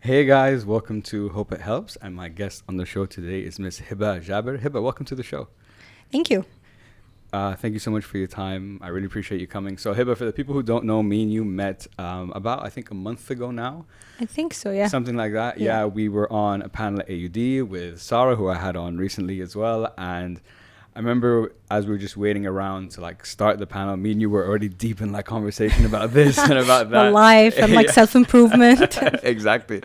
Hey guys, welcome to Hope It Helps. And my guest on the show today is Miss Hibah Jaber. Hibah, welcome to the show. Thank you. Thank you so much for your time. I really appreciate you coming. So Hibah, for the people who don't know, me and you met about, I think, a month ago now. I think so, yeah. Something like that. Yeah. Yeah, we were on a panel at AUD with Sarah, who I had on recently as well. And I remember as we were just waiting around to like start the panel, me and you were already deep in like conversation about this and about that. The life and like self-improvement. Exactly.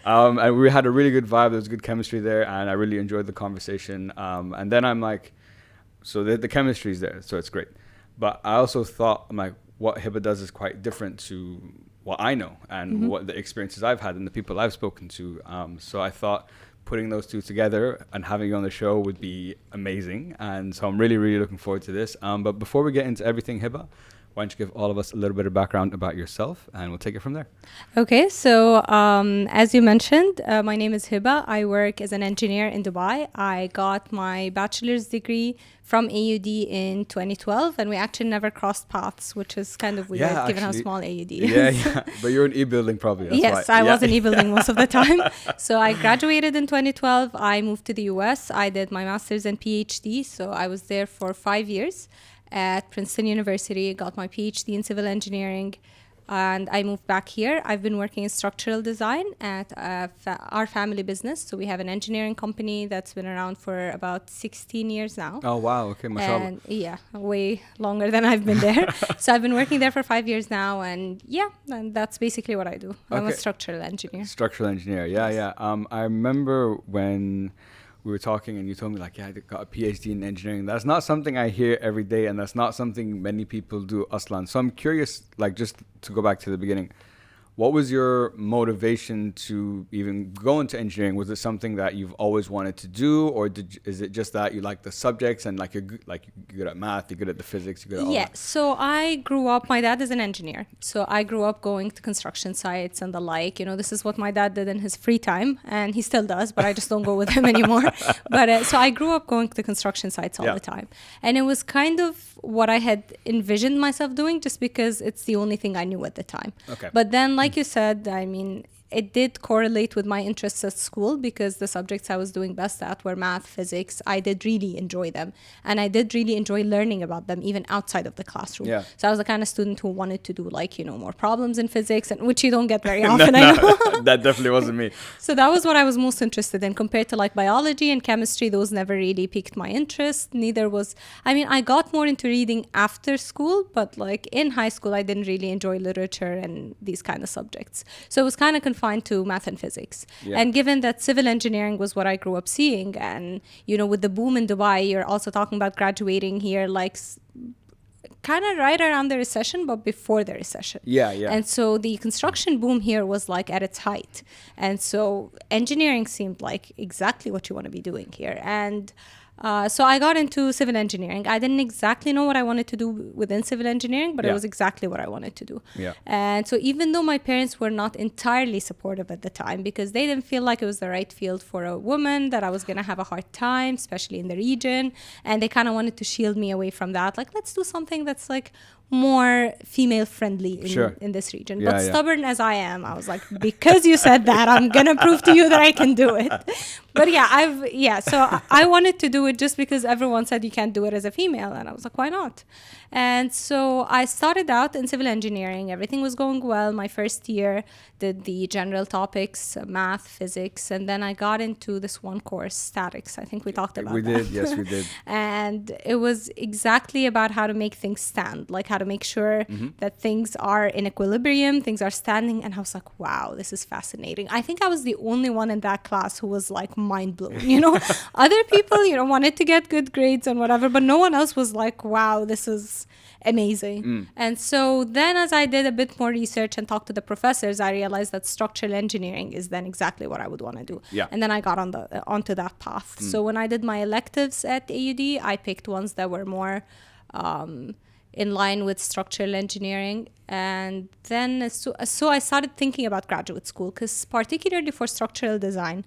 And we had a really good vibe. There was good chemistry there, and I really enjoyed the conversation. And then I'm like, so the chemistry is there, so it's great. But I also thought, I'm like, what Hibah does is quite different to what I know and what the experiences I've had and the people I've spoken to. So I thought putting those two together and having you on the show would be amazing. And so I'm really, really looking forward to this. But before we get into everything, Hibah, why don't you give all of us a little bit of background about yourself, and we'll take it from there. Okay, so as you mentioned, my name is Hiba. I work as an engineer in Dubai. I got my bachelor's degree from AUD in 2012, and we actually never crossed paths, which is kind of weird given how small AUD is. Yeah. But you're in e-building probably. That's yes, why. I was in e-building most of the time. So I graduated in 2012. I moved to the US. I did my master's and PhD. So I was there for 5 years at Princeton University, got my PhD in civil engineering, and I moved back here. I've been working in structural design at our family business. So we have an engineering company that's been around for about 16 years now. Oh, wow. Okay, mashallah. And yeah, way longer than I've been there. So I've been working there for 5 years now, and and that's basically what I do. I'm a structural engineer. Structural engineer, yeah. I remember when we were talking and you told me like, I got a PhD in engineering. That's not something I hear every day, and that's not something many people do, aslan. So I'm curious, like, just to go back to the beginning, what was your motivation to even go into engineering? Was it something that you've always wanted to do, or is it just that you like the subjects and like you're good at math, you're good at the physics, you're good at all that? So I grew up, my dad is an engineer. So I grew up going to construction sites and the like. This is what my dad did in his free time, and he still does, but I just don't go with him anymore. But so I grew up going to construction sites all the time. And it was kind of what I had envisioned myself doing, just because it's the only thing I knew at the time. Okay. But then, like you said, I mean, it did correlate with my interests at school, because the subjects I was doing best at were math, physics. I did really enjoy them, and I did really enjoy learning about them even outside of the classroom. Yeah. So I was the kind of student who wanted to do more problems in physics, and which you don't get very often. I know. That definitely wasn't me. So that was what I was most interested in, compared to like biology and chemistry. Those never really piqued my interest. I got more into reading after school, but like in high school, I didn't really enjoy literature and these kind of subjects. So it was kind of confined to math and physics. Yeah. And given that civil engineering was what I grew up seeing, and with the boom in Dubai, you're also talking about graduating here like kind of right around the recession, but before the recession. Yeah. And so the construction boom here was like at its height. And so engineering seemed like exactly what you want to be doing here. And so I got into civil engineering. I didn't exactly know what I wanted to do within civil engineering, but it was exactly what I wanted to do. Yeah. And so even though my parents were not entirely supportive at the time, because they didn't feel like it was the right field for a woman, that I was going to have a hard time, especially in the region. And they kind of wanted to shield me away from that. Like, let's do something that's like more female friendly in this region. But stubborn as I am, I was like, because you said that, I'm gonna prove to you that I can do it. But so I wanted to do it just because everyone said you can't do it as a female, and I was like, why not? And so I started out in civil engineering. Everything was going well. My first year did the general topics, math, physics, and then I got into this one course, statics. I think we talked about that. Yes, we did. And it was exactly about how to make things stand, like how to make sure that things are in equilibrium, things are standing. And I was like, wow, this is fascinating. I think I was the only one in that class who was like mind blown, Other people, wanted to get good grades and whatever, but no one else was like, wow, this is amazing. And so then as I did a bit more research and talked to the professors, I realized that structural engineering is then exactly what I would want to do. Yeah. And then I got onto that path. So when I did my electives at AUD, I picked ones that were more in line with structural engineering. And then so I started thinking about graduate school, because particularly for structural design,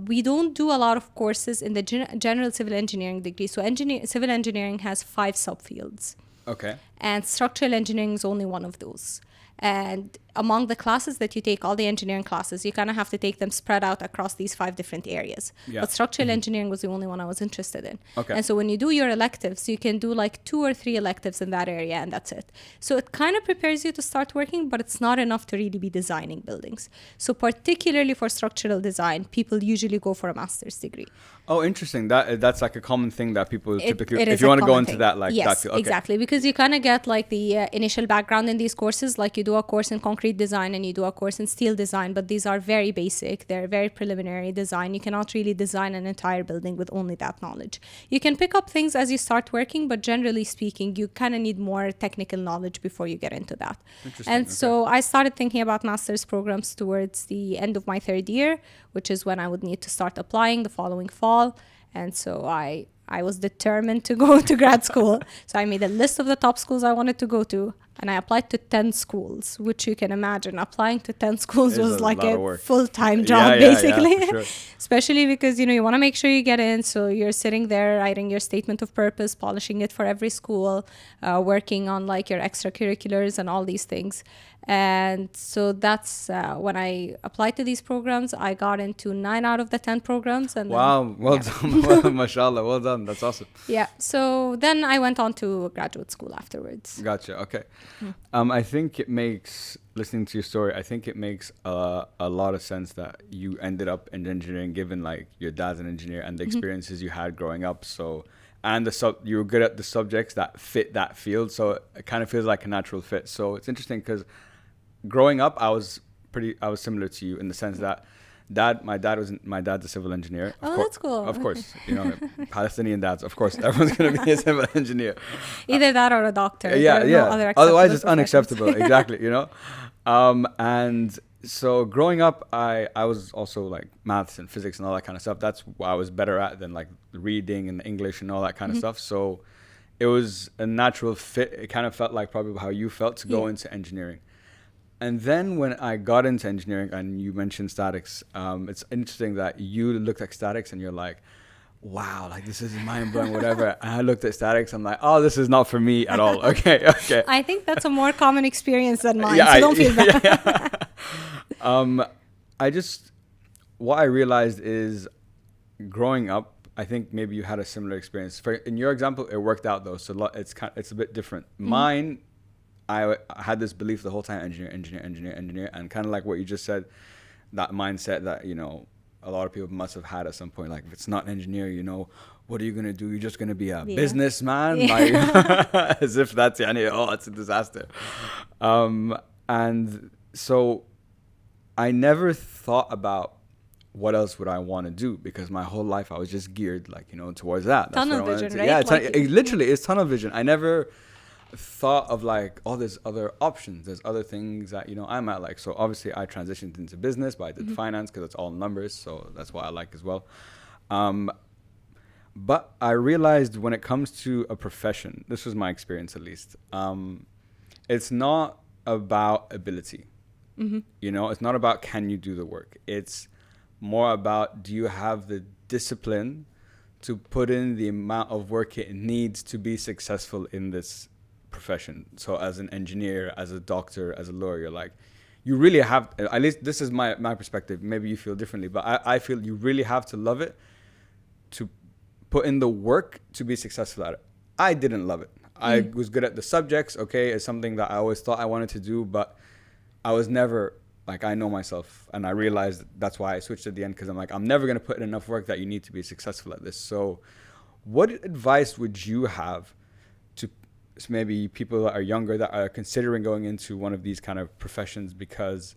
we don't do a lot of courses in the general civil engineering degree. So civil engineering has 5 subfields. Okay. And structural engineering is only one of those. And among the classes that you take, all the engineering classes, you kind of have to take them spread out across these 5 different areas. Yeah. But structural engineering was the only one I was interested in. Okay. And so when you do your electives, you can do like 2 or 3 electives in that area, and that's it. So it kind of prepares you to start working, but it's not enough to really be designing buildings. So particularly for structural design, people usually go for a master's degree. Oh, interesting. That's like a common thing that people typically, it if is you a want to go common into thing. that, like yes, that field. Okay. exactly, because you kind of get like the initial background in these courses. Like you do a course in concrete design and you do a course in steel design, but these are very basic. They're very preliminary design. You cannot really design an entire building with only that knowledge. You can pick up things as you start working, but generally speaking, you kind of need more technical knowledge before you get into that. And so I started thinking about master's programs towards the end of my 3rd year, which is when I would need to start applying the following fall. And so I was determined to go to grad school. So I made a list of the top schools I wanted to go to, and I applied to 10 schools, which you can imagine. Applying to 10 schools was like a full-time job, basically. Yeah, for sure. Especially because, you want to make sure you get in. So you're sitting there writing your statement of purpose, polishing it for every school, working on like your extracurriculars and all these things. And so that's when I applied to these programs, I got into 9 out of the 10 programs. And wow, well done. Well, mashallah, well done. That's awesome. Yeah. So then I went on to graduate school afterwards. Gotcha. Okay. I think it makes, listening to your story, I think it makes a lot of sense that you ended up in engineering, given like your dad's an engineer and the experiences you had growing up. So, and you were good at the subjects that fit that field. So it kind of feels like a natural fit. So it's interesting because growing up, I was similar to you in the sense that my dad's a civil engineer. That's cool. Of course, Palestinian dads, of course, everyone's going to be a civil engineer. Either that or a doctor. Yeah. No otherwise it's unacceptable. Exactly, and so growing up, I was also like maths and physics and all that kind of stuff. That's what I was better at than like reading and English and all that kind of stuff. So it was a natural fit. It kind of felt like probably how you felt to go into engineering. And then when I got into engineering, and you mentioned statics, it's interesting that you looked at statics and you're like, wow, like this is mind-blowing, whatever. And I looked at statics, I'm like, oh, this is not for me at all. Okay. I think that's a more common experience than mine, so don't feel bad. What I realized is growing up, I think maybe you had a similar experience. In your example, it worked out though, so it's a bit different. Mine, I had this belief the whole time, engineer, and kind of like what you just said, that mindset that, a lot of people must have had at some point, like, if it's not an engineer, what are you going to do? You're just going to be a businessman? Like, as if that's, it's a disaster. And so I never thought about what else would I want to do, because my whole life I was just geared, like, towards that. Tunnel vision, right? Yeah, literally, it's tunnel vision. I never thought of like, there's other options, there's other things that I'm at, like, so obviously I transitioned into business, but I did finance because it's all numbers, so that's what I like as well. But I realized when it comes to a profession, this was my experience at least, it's not about ability. It's not about can you do the work, it's more about do you have the discipline to put in the amount of work it needs to be successful in this profession. So as an engineer, as a doctor, as a lawyer, like, you really have, at least this is my perspective, maybe you feel differently, but I feel you really have to love it to put in the work to be successful at it. I didn't love it. I was good at the subjects, okay, it's something that I always thought I wanted to do, but I was never, like, I know myself, and I realized that's why I switched at the end, because I'm like, I'm never going to put in enough work that you need to be successful at this. So what advice would you have to maybe people that are younger that are considering going into one of these kind of professions, because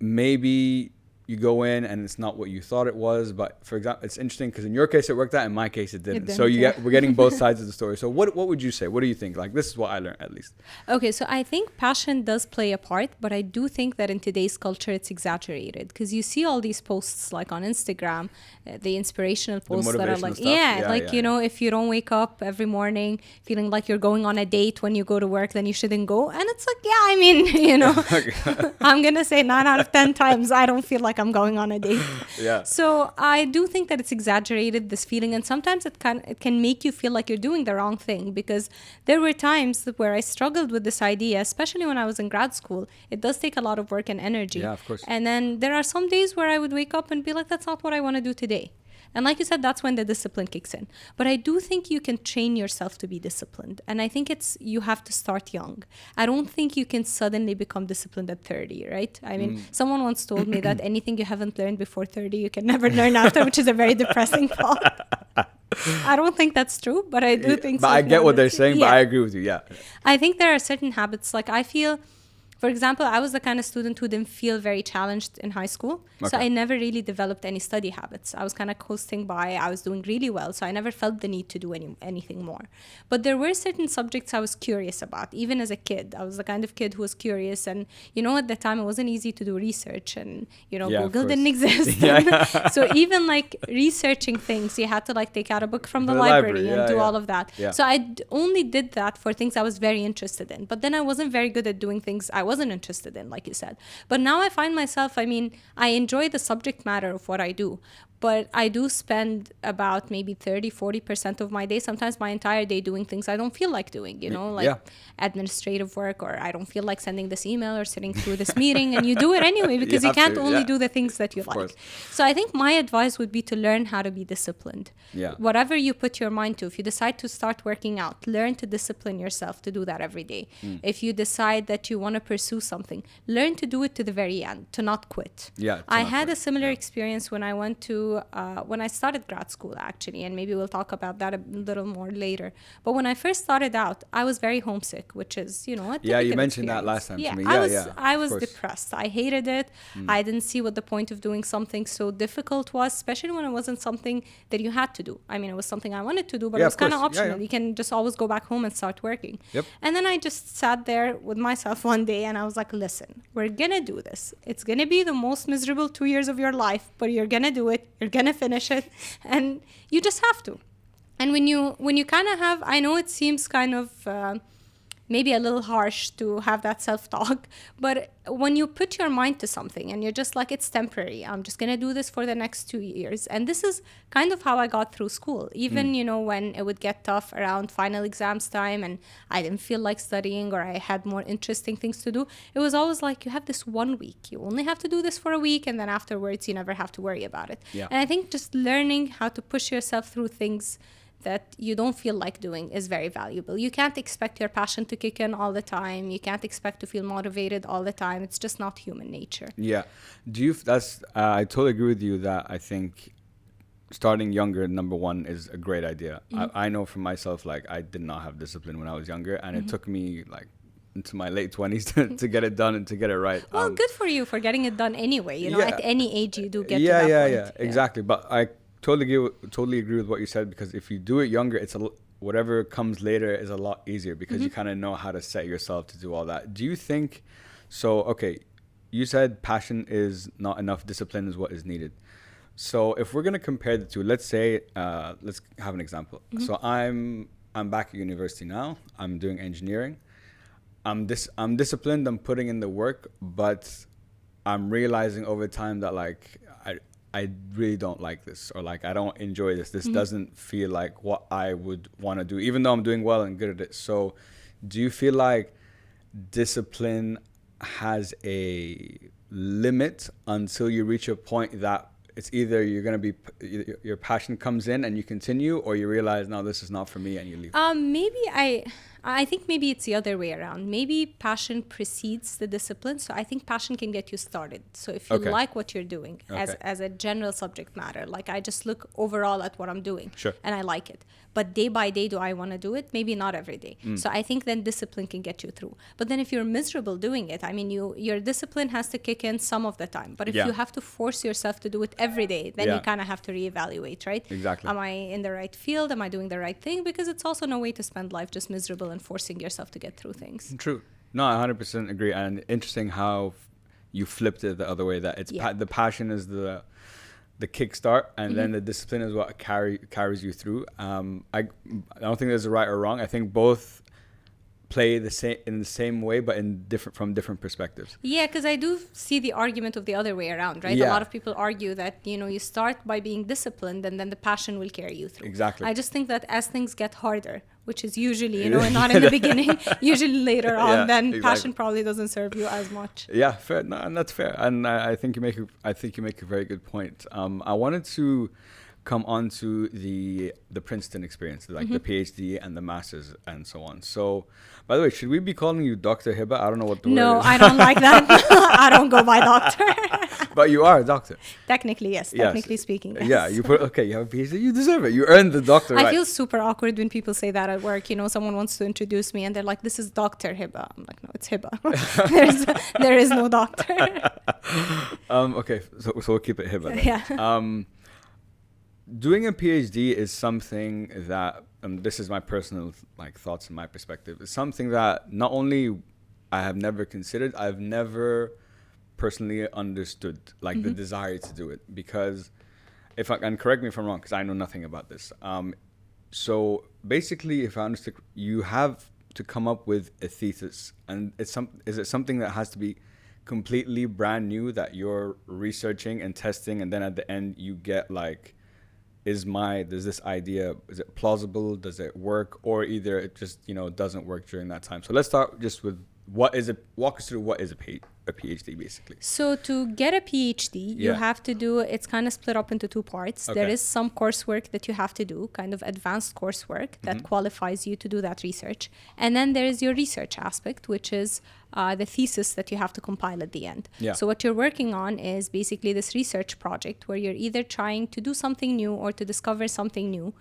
maybe you go in and it's not what you thought it was? But for example, it's interesting because in your case it worked out, in my case it didn't. So we're getting both sides of the story. So what would you say? What do you think? Like, this is what I learned, at least. Okay, so I think passion does play a part, but I do think that in today's culture it's exaggerated, because you see all these posts like on Instagram, the inspirational posts that are like, if you don't wake up every morning feeling like you're going on a date when you go to work, then you shouldn't go. And it's like, I'm gonna say 9 out of 10 times I don't feel like like I'm going on a date. Yeah. So I do think that it's exaggerated, this feeling, and sometimes it can make you feel like you're doing the wrong thing, because there were times where I struggled with this idea, especially when I was in grad school. It does take a lot of work and energy. Yeah, of course. And then there are some days where I would wake up and be like, that's not what I want to do today. And like you said, that's when the discipline kicks in. But I do think you can train yourself to be disciplined. And I think you have to start young. I don't think you can suddenly become disciplined at 30, right? I mean, someone once told me that anything you haven't learned before 30, you can never learn after, which is a very depressing thought. I don't think that's true, but I do think But I get what they're saying, but I agree with you, yeah. I think there are certain habits, like I feel... For example, I was the kind of student who didn't feel very challenged in high school. Okay. So I never really developed any study habits. I was kind of coasting by. I was doing really well. So I never felt the need to do anything more. But there were certain subjects I was curious about, even as a kid. I was the kind of kid who was curious. And, at the time, it wasn't easy to do research. And, Google didn't exist. So even like researching things, you had to like take out a book from the library and do all of that. Yeah. So I only did that for things I was very interested in. But then I wasn't very good at doing things I wasn't interested in, like you said. But now I find myself, I enjoy the subject matter of what I do, but I do spend about maybe 30-40% of my day, sometimes my entire day, doing things I don't feel like doing, administrative work, or I don't feel like sending this email or sitting through this meeting, and you do it anyway because you can't only do the things that you like. So I think my advice would be to learn how to be disciplined. Whatever you put your mind to, if you decide to start working out, learn to discipline yourself to do that every day. If you decide that you want to pursue something, learn to do it to the very end, to not quit. I had a similar experience when I went to when I started grad school, actually, and maybe we'll talk about that a little more later. But when I first started out, I was very homesick, which is, a typical you mentioned that last time to me. I was depressed. I hated it. I didn't see what the point of doing something so difficult was, especially when it wasn't something that you had to do. It was something I wanted to do, but it was kind of optional. You can just always go back home and start working. And then I just sat there with myself one day and I was like, listen, we're going to do this. It's going to be the most miserable 2 years of your life, but you're going to do it. You're going to finish it. And you just have to. And when you kind of have, I know it seems kind of maybe a little harsh to have that self-talk, but when you put your mind to something and you're just like, it's temporary, I'm just going to do this for the next 2 years. And this is kind of how I got through school. Even, when it would get tough around final exams time and I didn't feel like studying or I had more interesting things to do, it was always like, you have this 1 week. You only have to do this for a week, and then afterwards, you never have to worry about it. And I think just learning how to push yourself through things that you don't feel like doing is very valuable. You can't expect your passion to kick in all the time. You can't expect to feel motivated all the time. It's just not human nature. Yeah. I totally agree with you that I think starting younger, number one, is a great idea. I know for myself, like, I did not have discipline when I was younger, and it took me like into my late 20s to get it done and to get it right. Well, good for you for getting it done anyway. At any age you do get to that point. Yeah, exactly. But I totally agree with what you said, because if you do it younger, whatever comes later is a lot easier, because you kind of know how to set yourself to do all that. Do you think so? Okay, you said passion is not enough, discipline is what is needed. So if we're going to compare the two, let's say let's have an example. So I'm back at university now. I'm doing engineering. I'm disciplined, I'm putting in the work, but I'm realizing over time that like I really don't like this, or like I don't enjoy this. This doesn't feel like what I would want to do, even though I'm doing well and good at it. So do you feel like discipline has a limit until you reach a point that it's either your passion comes in and you continue, or you realize, no, this is not for me, and you leave? I think maybe it's the other way around. Maybe passion precedes the discipline. So I think passion can get you started. So if you like what you're doing as a general subject matter, like I just look overall at what I'm doing and I like it. But day by day, do I want to do it? Maybe not every day. So I think then discipline can get you through. But then if you're miserable doing it, your discipline has to kick in some of the time. But if you have to force yourself to do it every day, then you kind of have to reevaluate, right? Exactly. Am I in the right field? Am I doing the right thing? Because it's also no way to spend life just miserable and forcing yourself to get through things. True. No, I 100% agree. And interesting how you flipped it the other way, that it's the passion is the kickstart, and then the discipline is what carries you through. I don't think there's a right or wrong. I think both play the same in the same way, but from different perspectives. Yeah, because I do see the argument of the other way around, right? Yeah. A lot of people argue that, you start by being disciplined and then the passion will carry you through. Exactly. I just think that as things get harder, which is usually, not in the beginning, usually later on, then passion probably doesn't serve you as much. Yeah, fair. No, and that's fair. And I think you make a very good point. I wanted to come on to the Princeton experience, like the PhD and the masters and so on. So, by the way, should we be calling you Dr. Hiba? I don't know what the word is. No, I don't like that. I don't go by doctor. But you are a doctor. Technically, yes. Technically speaking, yes. Yeah, you have a PhD, you deserve it. You earned the doctor right. I feel super awkward when people say that at work. Someone wants to introduce me and they're like, this is Dr. Hiba. I'm like, no, it's Hiba. there is no doctor. Okay, so we'll keep it Hiba then. Yeah. Doing a PhD is something that, this is my personal thoughts and my perspective, is something that not only I have never considered, I've never personally understood, the desire to do it. Because, and correct me if I'm wrong, because I know nothing about this. So basically, if I understand, you have to come up with a thesis, and is it something that has to be completely brand new that you're researching and testing, and then at the end you get does this idea, is it plausible? Does it work? Or either it just, doesn't work during that time. So let's start just with walk us through what is a PhD basically. So to get a PhD, you have to do, it's kind of split up into two parts. Okay. There is some coursework that you have to do, kind of advanced coursework that qualifies you to do that research. And then there is your research aspect, which is the thesis that you have to compile at the end. Yeah. So what you're working on is basically this research project where you're either trying to do something new or to discover something new.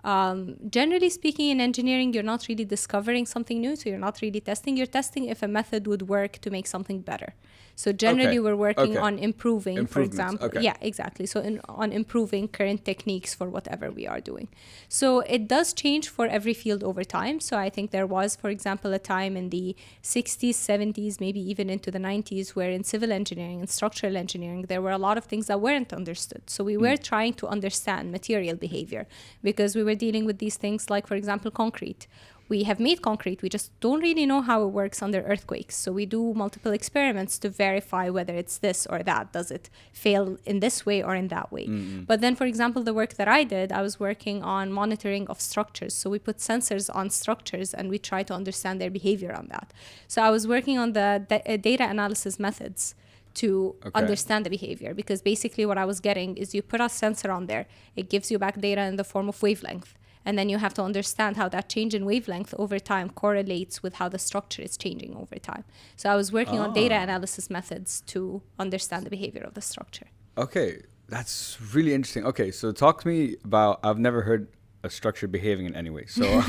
Generally speaking, in engineering, you're not really discovering something new, so you're not really testing. You're testing if a method would work to make something better. So generally, we're working on improving, for example. Okay. Yeah, exactly. So on improving current techniques for whatever we are doing. So it does change for every field over time. So I think there was, for example, a time in the 60s, 70s, maybe even into the 90s, where in civil engineering and structural engineering, there were a lot of things that weren't understood. So we were trying to understand material behavior because we were dealing with these things like, for example, concrete. We have made concrete, we just don't really know how it works under earthquakes. So we do multiple experiments to verify whether it's this or that. Does it fail in this way or in that way? But then, for example, the work that I did, I was working on monitoring of structures. So we put sensors on structures and we try to understand their behavior on that. So I was working on the data analysis methods to understand the behavior, because basically what I was getting is you put a sensor on there, it gives you back data in the form of wavelength. And then you have to understand how that change in wavelength over time correlates with how the structure is changing over time. So I was working on data analysis methods to understand the behavior of the structure. Okay, that's really interesting. Okay, so talk to me about, I've never heard a structure behaving in any way. So,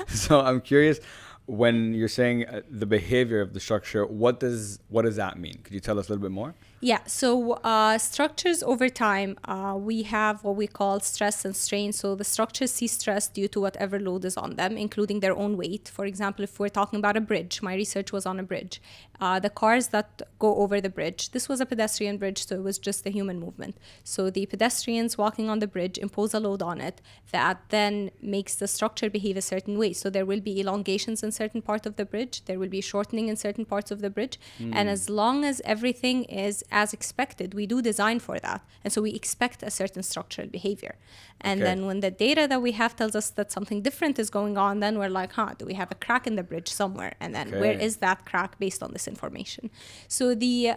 so I'm curious, when you're saying the behavior of the structure, what does that mean? Could you tell us a little bit more? Yeah, so structures over time, we have what we call stress and strain. So the structures see stress due to whatever load is on them, including their own weight. For example, if we're talking about a bridge, my research was on a bridge. The cars that go over the bridge, this was a pedestrian bridge, so it was just the human movement. So the pedestrians walking on the bridge impose a load on it that then makes the structure behave a certain way. So there will be elongations in certain parts of the bridge, there will be shortening in certain parts of the bridge. And as long as everything is as expected, we do design for that. And so we expect a certain structural behavior. And then when the data that we have tells us that something different is going on, then we're like, do we have a crack in the bridge somewhere? And then where is that crack based on this information? So the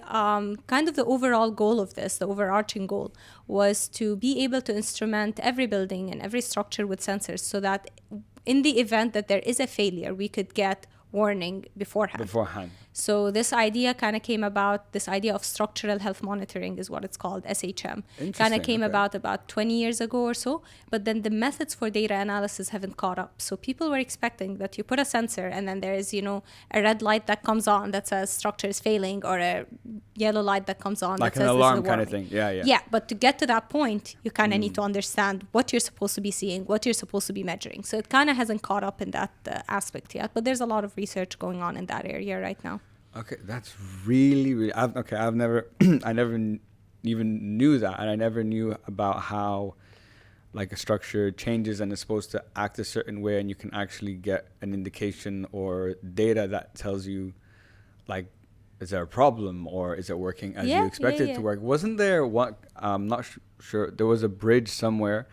kind of the overall goal of this, the overarching goal, was to be able to instrument every building and every structure with sensors so that in the event that there is a failure, we could get warning beforehand. So this idea kind of came about, this idea of structural health monitoring is what it's called, SHM. Kind of came about 20 years ago or so, but then the methods for data analysis haven't caught up. So people were expecting that you put a sensor and then there's, a red light that comes on that says structure is failing, or a yellow light that comes on like that says an alarm kind of thing. Yeah, but to get to that point, you kind of need to understand what you're supposed to be seeing, what you're supposed to be measuring. So it kind of hasn't caught up in that aspect yet, but there's a lot of research going on in that area right now. Okay, that's really I've never I never even knew that, and I never knew about how like a structure changes and is supposed to act a certain way, and you can actually get an indication or data that tells you, like, is there a problem or is it working as you expect it to work? Wasn't there one? I'm not sure. There was a bridge somewhere,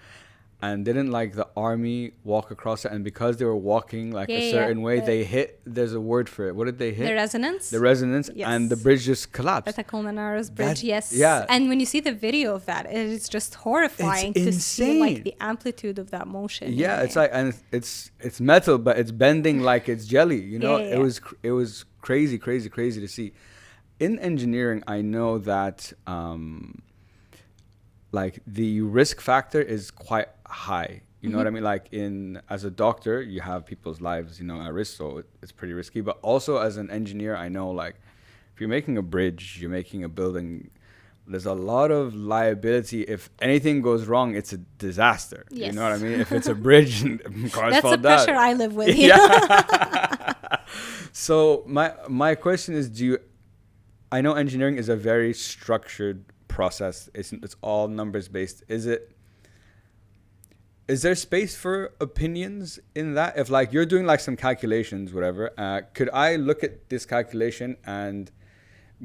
and didn't like the army walk across it, and because they were walking like a certain way, they hit. There's a word for it. What did they hit? The resonance. The resonance, Yes. and the bridge just collapsed. The Colmenares Bridge, yes. Yeah. And when you see the video of that, it is just horrifying to see like the amplitude of that motion. Yeah, it's like, and it's metal, but it's bending like it's jelly. You know, it was crazy to see. In engineering, I know that like the risk factor is quite high. You know what I mean? Like as a doctor, you have people's lives, at risk, so it's pretty risky. But also as an engineer, I know, like, if you're making a bridge, you're making a building, there's a lot of liability. If anything goes wrong, it's a disaster. Yes. You know what I mean? If it's a bridge and cars that's fall the down. pressure I live with. Yeah. So my question is, I know engineering is a very structured process. It's all numbers based. Is there space for opinions in that? If, like, you're doing like some calculations, whatever, could I look at this calculation and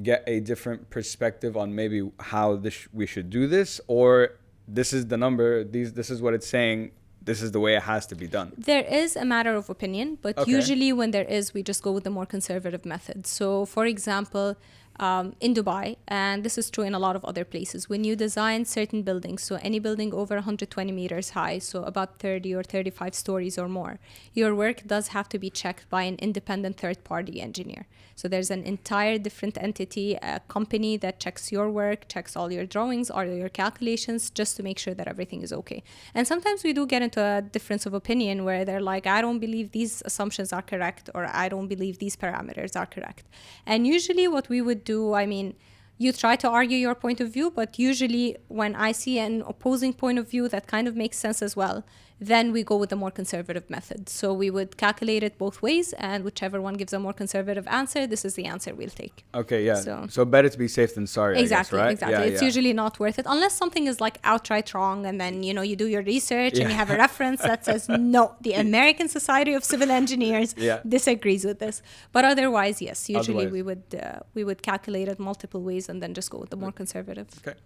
get a different perspective on maybe how we should do this, or this is the number, this is what it's saying, this is the way it has to be done? There is a matter of opinion, but usually when there is, we just go with the more conservative method. So, for example, in Dubai, and this is true in a lot of other places, when you design certain buildings, so any building over 120 meters high, so about 30 or 35 stories or more, your work does have to be checked by an independent third-party engineer. So there's an entire different entity, a company that checks your work, checks all your drawings, all your calculations, just to make sure that everything is okay. And sometimes we do get into a difference of opinion where they're like, I don't believe these assumptions are correct, or I don't believe these parameters are correct. And usually what we would do, I mean, you try to argue your point of view, but usually when I see an opposing point of view that kind of makes sense as well, then we go with the more conservative method. So we would calculate it both ways, and whichever one gives a more conservative answer, this is the answer we'll take. Okay, yeah. So better to be safe than sorry, exactly, I guess, right? Exactly. Yeah, it's usually not worth it unless something is like outright wrong, and then, you do your research and you have a reference that says, no, the American Society of Civil Engineers disagrees with this. But otherwise, yes, usually we would calculate it multiple ways and then just go with the more conservative. Okay,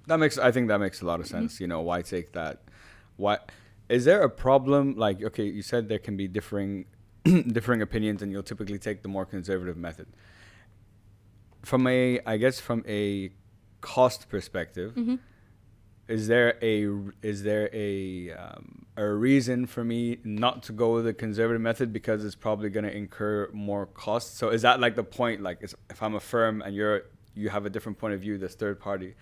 I think that makes a lot of sense. Why take that? Why? Is there a problem? Like, okay, you said there can be differing opinions, and you'll typically take the more conservative method. From a cost perspective, is there a reason for me not to go with the conservative method because it's probably going to incur more costs? So is that like the point? Like, if I'm a firm and you have a different point of view, this third party,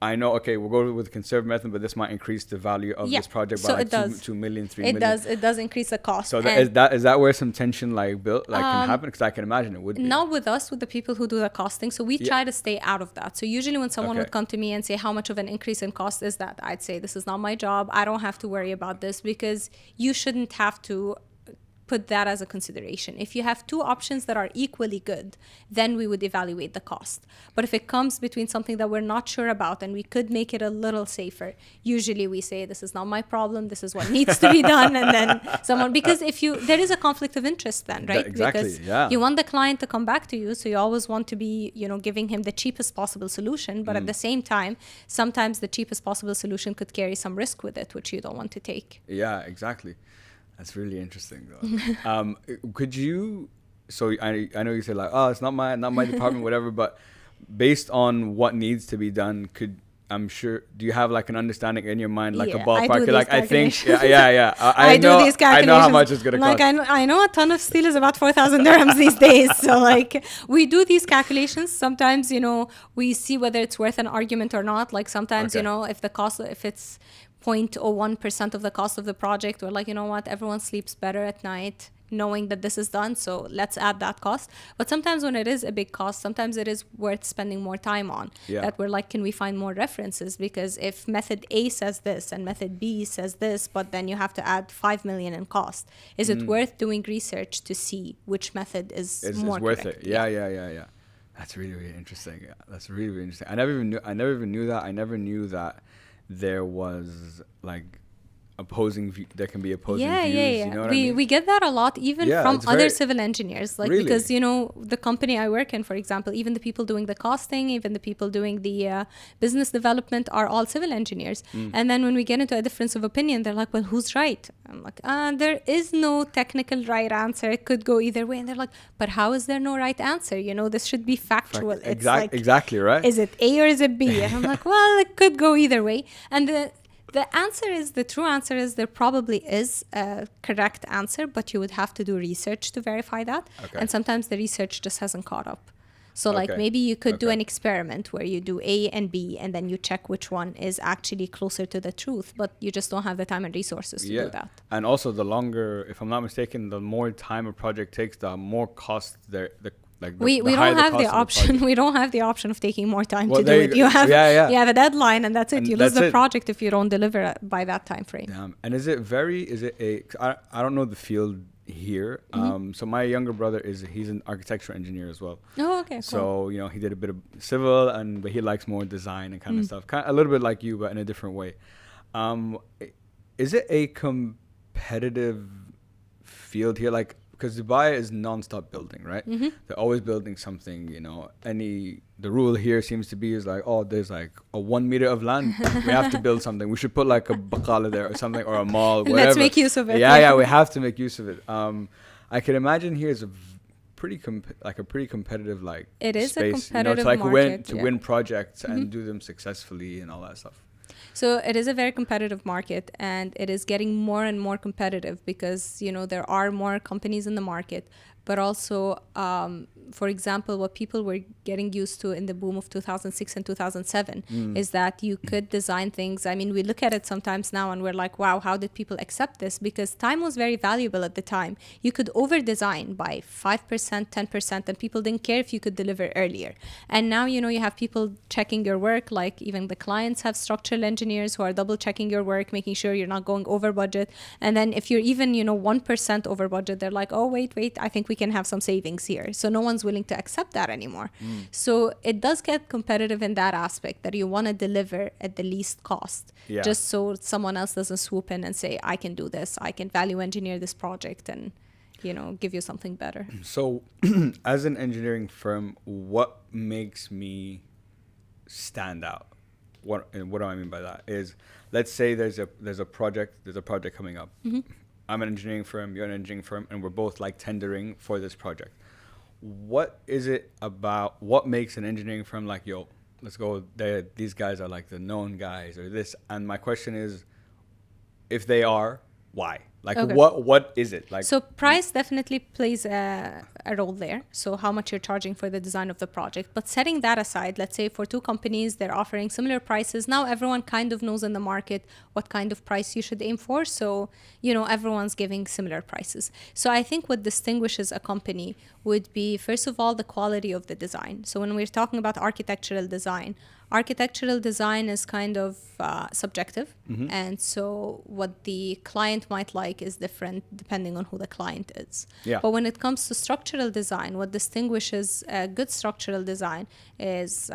I know, okay, we'll go with the conservative method, but this might increase the value of this project by like 2 million, 3 million. It does increase the cost. So is that where some tension can happen? Because I can imagine it would be. Not with us, with the people who do the costing. So we try to stay out of that. So usually when someone would come to me and say, how much of an increase in cost is that? I'd say, this is not my job. I don't have to worry about this, because you shouldn't have to put that as a consideration. If you have two options that are equally good, then we would evaluate the cost. But if it comes between something that we're not sure about and we could make it a little safer, usually we say, this is not my problem, this is what needs to be done. And then because there is a conflict of interest then, right? Exactly, because you want the client to come back to you, so you always want to be, giving him the cheapest possible solution. But at the same time, sometimes the cheapest possible solution could carry some risk with it, which you don't want to take. Yeah, exactly. That's really interesting, though. Could you? So I know you said like, oh, it's not my department, whatever. But based on what needs to be done, I'm sure, do you have like an understanding in your mind, like a ballpark? I think, yeah. I know these calculations. I know how much it's gonna cost. I know a ton of steel is about 4,000 dirhams these days. So like, we do these calculations. Sometimes, we see whether it's worth an argument or not. Like sometimes, if it's 0.01% of the cost of the project, we're like, you know what, everyone sleeps better at night knowing that this is done, so let's add that cost. But sometimes when it is a big cost, sometimes it is worth spending more time on. That we're like, can we find more references? Because if method A says this and method B says this, but then you have to add 5 million in cost, is it worth doing research to see which method is more worth correct? It? Yeah. That's really, really interesting. Yeah, that's really, really interesting. I never even knew that. I never knew that there was like there can be opposing Yeah, views. yeah, yeah. You know what I mean? We get that a lot, even Yeah, from it's other very- civil engineers. Like, Really? because, the company I work in, for example, even the people doing the costing, even the people doing the business development are all civil engineers. And then when we get into a difference of opinion, they're like, well, who's right? I'm like, there is no technical right answer. It could go either way. And they're like, but how is there no right answer? This should be factual. It's like, Exactly, right? is it A or is it B? And I'm like, well, it could go either way. And the true answer is there probably is a correct answer, but you would have to do research to verify that. Okay. And sometimes the research just hasn't caught up. So like Okay. maybe you could do Okay. an experiment where you do A and B and then you check which one is actually closer to the truth, but you just don't have the time and resources to do that. And also the longer, if I'm not mistaken, the more time a project takes, the more cost there. We don't have the option. We don't have the option of taking more time to do it. You have a deadline, and that's it. You lose the project if you don't deliver by that time frame. Damn. And is it I don't know the field here. So my younger brother he's an architectural engineer as well. Oh, okay, cool. So he did a bit of civil, but he likes more design and kind of stuff. A little bit like you, but in a different way. Is it a competitive field here? Like, because Dubai is non-stop building, right? They're always building something. The rule here seems to be is like, oh, there's like a 1 meter of land, we have to build something. We should put like a baqala there or something, or a mall, whatever. Let's make use of it. Yeah, we have to make use of it. I can imagine here is a pretty competitive like. It is space, a competitive to like market, win projects and do them successfully and all that stuff. So it is a very competitive market, and it is getting more and more competitive because, there are more companies in the market, but also, for example, what people were getting used to in the boom of 2006 and 2007 is that you could design things. I mean, we look at it sometimes now and we're like, wow, how did people accept this? Because time was very valuable at the time. You could over-design by 5%, 10%, and people didn't care if you could deliver earlier. And now, you have people checking your work, like even the clients have structural engineers who are double checking your work, making sure you're not going over budget. And then if you're even, 1% over budget, they're like, oh, wait, I think we can have some savings here. So no one's willing to accept that anymore. So it does get competitive in that aspect, that you want to deliver at the least cost, just so someone else doesn't swoop in and say, I can do this, I can value engineer this project and give you something better. So as an engineering firm, what makes me stand out? What do I mean by that is, let's say there's a project coming up. I'm an engineering firm, you're an engineering firm, and we're both like tendering for this project. What is it about, what makes an engineering firm like, yo, let's go there, these guys are like the known guys or this? And my question is, if they are, why? Like, okay. What is it? Like, so price definitely plays a role there. So how much you're charging for the design of the project. But setting that aside, let's say for two companies, they're offering similar prices. Now everyone kind of knows in the market what kind of price you should aim for. So, everyone's giving similar prices. So I think what distinguishes a company would be, first of all, the quality of the design. So when we're talking about architectural design is kind of subjective. And so what the client might like is different depending on who the client is. Yeah. But when it comes to structural design, what distinguishes a good structural design is,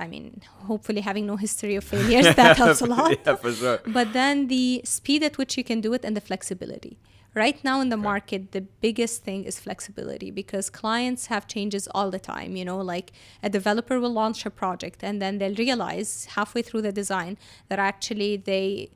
hopefully having no history of failures. That helps a lot. Yeah, for sure. But then the speed at which you can do it and the flexibility. Right now in the market, the biggest thing is flexibility, because clients have changes all the time. Like a developer will launch a project and then they'll realize halfway through the design that actually the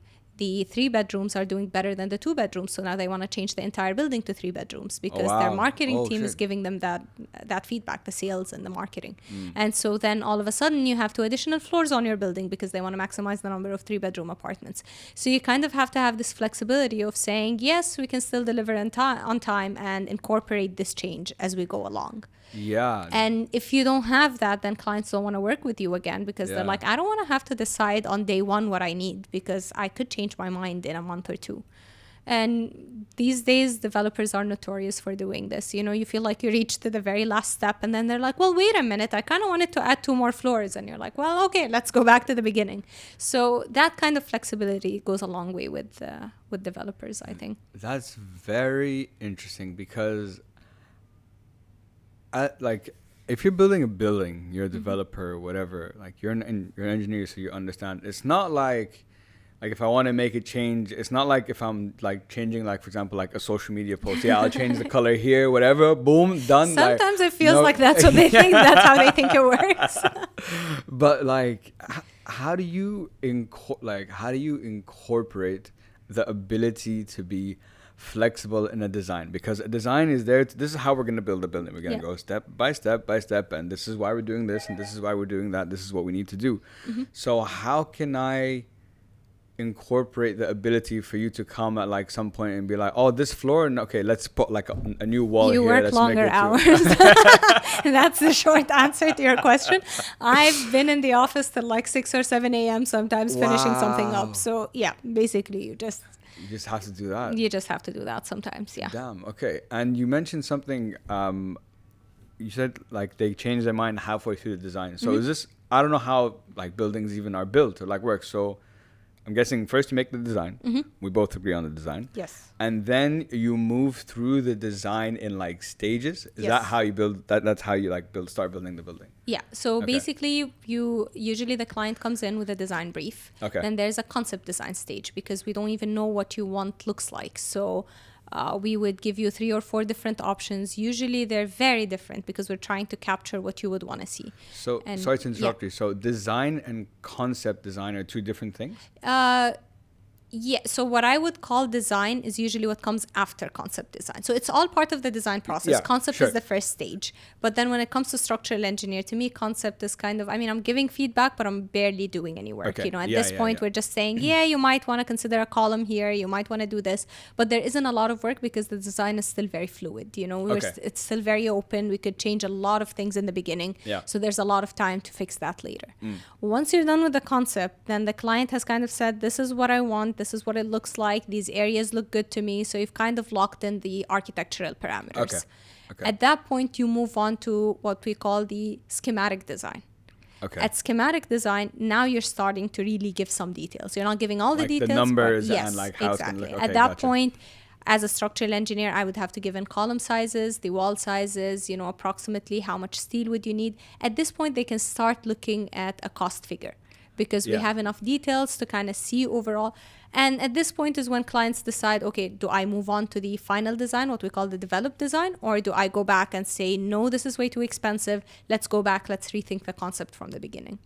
3 bedrooms are doing better than the 2 bedrooms. So now they want to change the entire building to 3 bedrooms because their marketing team is giving them that feedback, the sales and the marketing. And so then all of a sudden you have 2 additional floors on your building because they want to maximize the number of 3-bedroom apartments. So you kind of have to have this flexibility of saying, yes, we can still deliver on time and incorporate this change as we go along. Yeah. And if you don't have that, then clients don't want to work with you again because they're like, I don't want to have to decide on day one what I need because I could change my mind in a month or 2. And these days, developers are notorious for doing this. You feel like you reach to the very last step and then they're like, well, wait a minute, I kind of wanted to add 2 more floors. And you're like, well, okay, let's go back to the beginning. So that kind of flexibility goes a long way with developers, I think. That's very interesting because if you're building a building, you're a developer or whatever, like you're an engineer, so you understand. It's not like like if I want to make a change, it's not like if I'm like changing, like for example, like a social media post. Yeah, I'll change the color here, whatever. Boom, done. Sometimes it feels like that's what they think. That's how they think it works. But like, how do you incorporate the ability to be flexible in a design? Because a design is there. This is how we're going to build a building. We're going to go step by step by step, and this is why we're doing this, and this is why we're doing that. This is what we need to do. So how can I incorporate the ability for you to come at like some point and be like, oh, this floor, and okay, let's put like a new wall you here. Work let's longer make it hours. That's the short answer to your question. I've been in the office till like 6 or 7 a.m. sometimes finishing something up. So yeah, basically you just have to do that. You just have to do that sometimes. Yeah. Damn. Okay. And you mentioned something. You said like they change their mind halfway through the design. So is this? I don't know how like buildings even are built or like work. So I'm guessing first you make the design. We both agree on the design. Yes. And then you move through the design in like stages. Is that how you build? That's how you like start building the building. Yeah. So basically, usually the client comes in with a design brief. Okay. Then there's a concept design stage because we don't even know what you want looks like. So we would give you 3 or 4 different options. Usually they're very different because we're trying to capture what you would want to see. So sorry to interrupt you. So design and concept design are 2 different things? Yeah, so what I would call design is usually what comes after concept design. So it's all part of the design process. Yeah, concept is the first stage. But then when it comes to structural engineer, to me, concept is kind of, I mean, I'm giving feedback, but I'm barely doing any work. Okay. You know, at this point, we're just saying, you might want to consider a column here. You might want to do this. But there isn't a lot of work because the design is still very fluid. You know, it's still very open. We could change a lot of things in the beginning. Yeah. So there's a lot of time to fix that later. Once you're done with the concept, then the client has kind of said, this is what I want. This is what it looks like. These areas look good to me. So you've kind of locked in the architectural parameters. Okay. At that point, you move on to what we call the schematic design. Okay. At schematic design, now you're starting to really give some details. You're not giving all the details. The numbers and like how it's going to look. Okay, at that point, as a structural engineer, I would have to give in column sizes, the wall sizes, you know, approximately how much steel would you need. At this point, they can start looking at a cost figure because we have enough details to kind of see overall. And at this point is when clients decide, okay, do I move on to the final design, what we call the developed design, or do I go back and say, no, this is way too expensive. Let's go back. Let's rethink the concept from the beginning.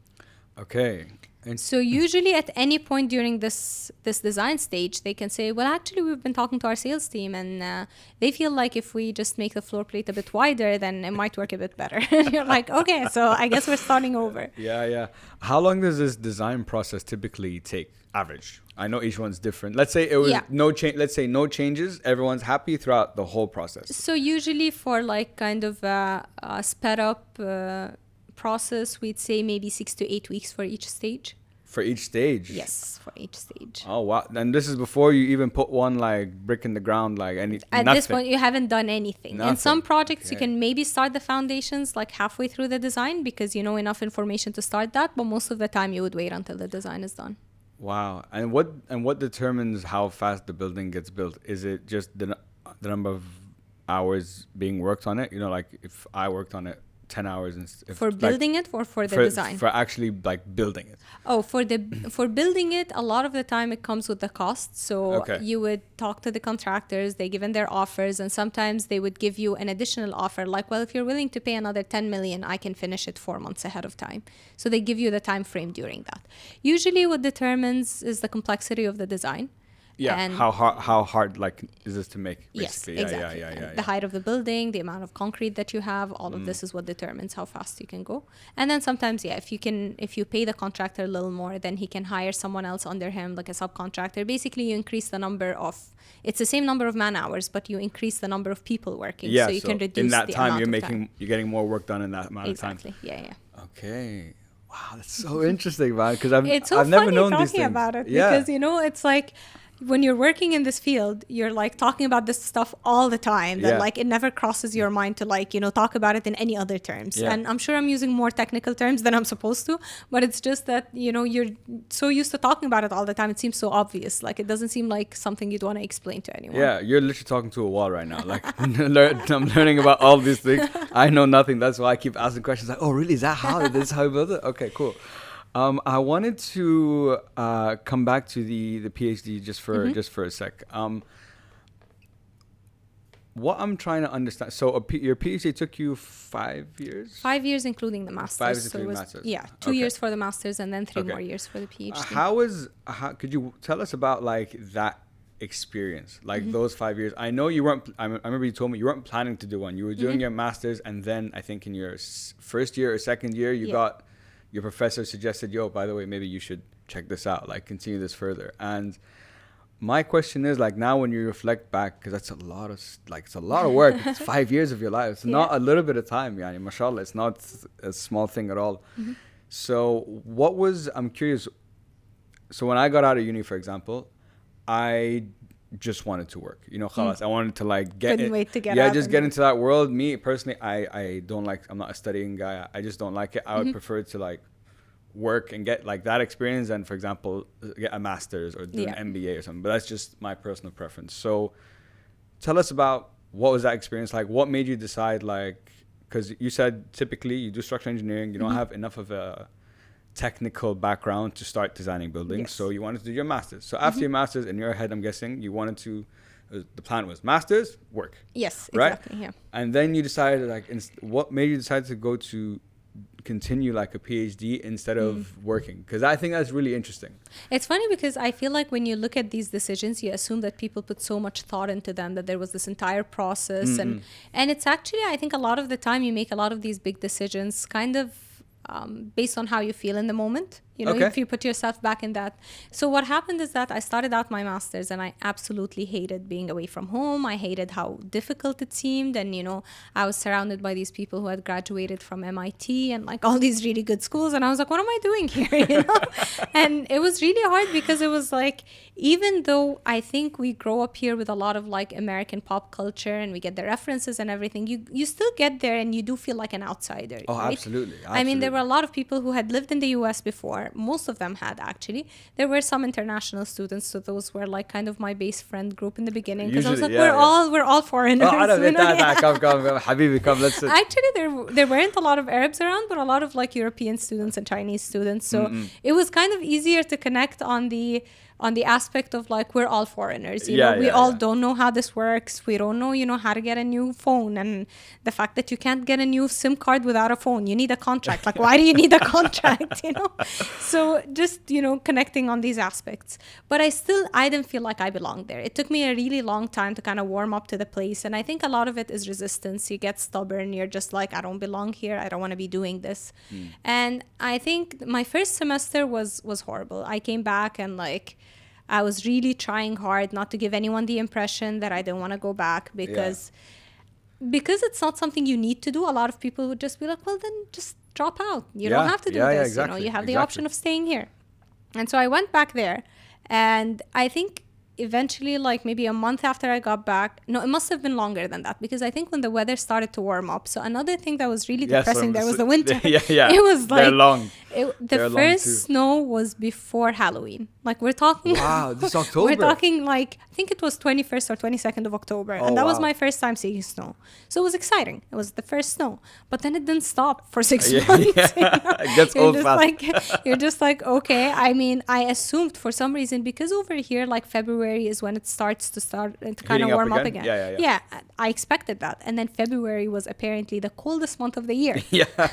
Okay. And so usually at any point during this design stage, they can say, well, actually, we've been talking to our sales team and they feel like if we just make the floor plate a bit wider, then it might work a bit better. You're like, okay, so I guess we're starting over. Yeah. How long does this design process typically take? Average. I know each one's different. Let's say it was no change. Let's say no changes. Everyone's happy throughout the whole process. So usually for like kind of a sped up process, we'd say maybe 6 to 8 weeks for each stage. For each stage? Yes, for each stage. Oh, wow. And this is before you even put one like brick in the ground, like At this point, you haven't done anything. Nothing. In some projects, you can maybe start the foundations like halfway through the design because you know enough information to start that. But most of the time, you would wait until the design is done. Wow. And what determines how fast the building gets built? Is it just the number of hours being worked on it? You know, like if I worked on it 10 hours for building it or for the design? For actually like building it. Oh, for building it, a lot of the time it comes with the cost. So you would talk to the contractors, they give in their offers, and sometimes they would give you an additional offer like, well, if you're willing to pay another 10 million, I can finish it 4 months ahead of time. So they give you the time frame during that. Usually what determines is the complexity of the design. Yeah, and how hard like is this to make? Basically? Yes, exactly. Yeah. The height of the building, the amount of concrete that you have, all of this is what determines how fast you can go. And then sometimes, if you pay the contractor a little more, then he can hire someone else under him, like a subcontractor. Basically, you increase the number of. It's the same number of man hours, but you increase the number of people working. Yeah, so you can reduce in that the time amount you're getting more work done in that amount of time. Exactly. Yeah. Okay. Wow, that's so interesting, man. Because I've never never known these things. Talking about it because it's like. When you're working in this field, you're like talking about this stuff all the time that like it never crosses your mind to like, talk about it in any other terms. Yeah. And I'm sure I'm using more technical terms than I'm supposed to, but it's just that, you're so used to talking about it all the time. It seems so obvious. Like it doesn't seem like something you'd want to explain to anyone. Yeah. You're literally talking to a wall right now. Like I'm learning about all these things. I know nothing. That's why I keep asking questions like, oh, really? Is that how? This is how you build it? Okay, cool. I wanted to come back to the PhD just for a sec. What I'm trying to understand. So your PhD took you 5 years? 5 years, including the master's. 5 years, so including it was, masters. yeah, 2 years for the master's and then 3 more years for the PhD. Could you tell us about like that experience, like those 5 years? I know you weren't. I remember you told me you weren't planning to do one. You were doing your master's, and then I think in your first year or second year, you got your professor suggested, "Yo, by the way, maybe you should check this out. Like, continue this further." And my question is, like, now when you reflect back, because that's it's a lot of work. It's 5 years of your life. It's not a little bit of time, yani, mashallah. It's not a small thing at all. So I'm curious. So when I got out of uni, for example, I just wanted to work. You know, khalas. I wanted to like Couldn't wait to get yeah, out just get into that world. Me personally, I don't like. I'm not a studying guy. I just don't like it. I would prefer to like work and get like that experience, and for example, get a master's or do an MBA or something. But that's just my personal preference. So, tell us about what was that experience like. What made you decide, like, because you said typically you do structural engineering, you don't have enough of a technical background to start designing buildings, so you wanted to do your master's. So after your master's, in your head, I'm guessing you wanted to. The plan was master's, work. Yes, right? Exactly. Yeah. And then you decided, like, what made you decide to go to continue like a PhD instead of working? Because I think that's really interesting. It's funny because I feel like when you look at these decisions, you assume that people put so much thought into them, that there was this entire process, and it's actually, I think a lot of the time you make a lot of these big decisions kind of based on how you feel in the moment. You know, if you put yourself back in that. So what happened is that I started out my master's and I absolutely hated being away from home. I hated how difficult it seemed. And, you know, I was surrounded by these people who had graduated from MIT and like all these really good schools. And I was like, what am I doing here? You know? And it was really hard because it was like, even though I think we grow up here with a lot of like American pop culture and we get the references and everything, you still get there and you do feel like an outsider. Oh, right? absolutely. I mean, there were a lot of people who had lived in the US before. Most of them had, actually. There were some international students, so those were like kind of my base friend group in the beginning, because I was like, we're all foreigners. Come, Habibi, come, let's sit. Actually, there weren't a lot of Arabs around, but a lot of like European students and Chinese students, so it was kind of easier to connect on the aspect of like, we're all foreigners, you know, we all don't know how this works. We don't know, you know, how to get a new phone, and the fact that you can't get a new SIM card without a phone, you need a contract. Like, why do you need a contract, you know? So just, you know, connecting on these aspects. But I didn't feel like I belonged there. It took me a really long time to kind of warm up to the place. And I think a lot of it is resistance. You get stubborn. You're just like, I don't belong here. I don't want to be doing this. And I think my first semester was horrible. I came back and like, I was really trying hard not to give anyone the impression that I didn't want to go back, because it's not something you need to do. A lot of people would just be like, well, then just drop out. You don't have to do this. Exactly, you know, you have the option of staying here. And so I went back there, and I think eventually, like maybe a month after I got back, no, it must have been longer than that, because I think when the weather started to warm up, so another thing that was really depressing there was the winter. It was like, they're long. The first snow was before Halloween. Like, we're talking, wow, this October. We're talking like, I think it was 21st or 22nd of October. And that was my first time seeing snow. So it was exciting. It was the first snow. But then it didn't stop for 6 months. You know? It gets old fast. You're just like, okay. I mean, I assumed for some reason, because over here, like February is when it starts to kind of warm up again. Yeah, I expected that. And then February was apparently the coldest month of the year.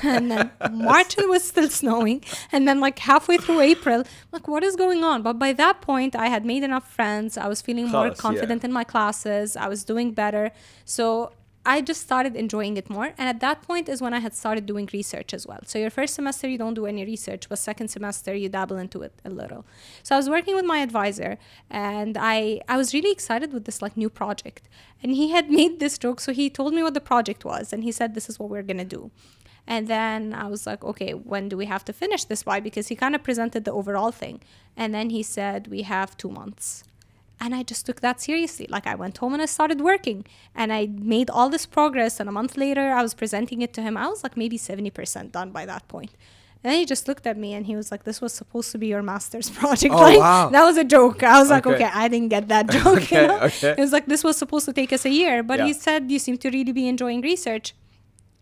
And then March it was still snowing. And then like halfway through April, like, what is going on? But by that point, I had made enough friends. I was feeling more confident in my classes. I was doing better. So I just started enjoying it more. And at that point is when I had started doing research as well. So your first semester, you don't do any research, but second semester, you dabble into it a little. So I was working with my advisor, and I was really excited with this like new project. And he had made this joke. So he told me what the project was, and he said, this is what we're going to do. And then I was like, okay, when do we have to finish this by? Because he kind of presented the overall thing. And then he said, we have 2 months. And I just took that seriously. Like, I went home and I started working, and I made all this progress. And a month later, I was presenting it to him. I was like maybe 70% done by that point. And then he just looked at me and he was like, this was supposed to be your master's project. That was a joke. I was like, okay, I didn't get that joke. You know? It was like, this was supposed to take us a year. But he said, you seem to really be enjoying research.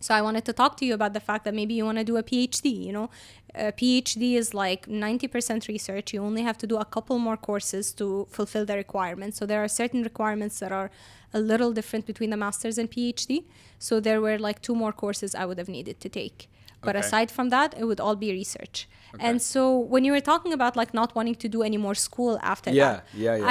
So I wanted to talk to you about the fact that maybe you want to do a PhD, you know. A PhD is like 90% research. You only have to do a couple more courses to fulfill the requirements. So there are certain requirements that are a little different between the master's and PhD. So there were like 2 more courses I would have needed to take. But aside from that, it would all be research. And so when you were talking about like not wanting to do any more school after that,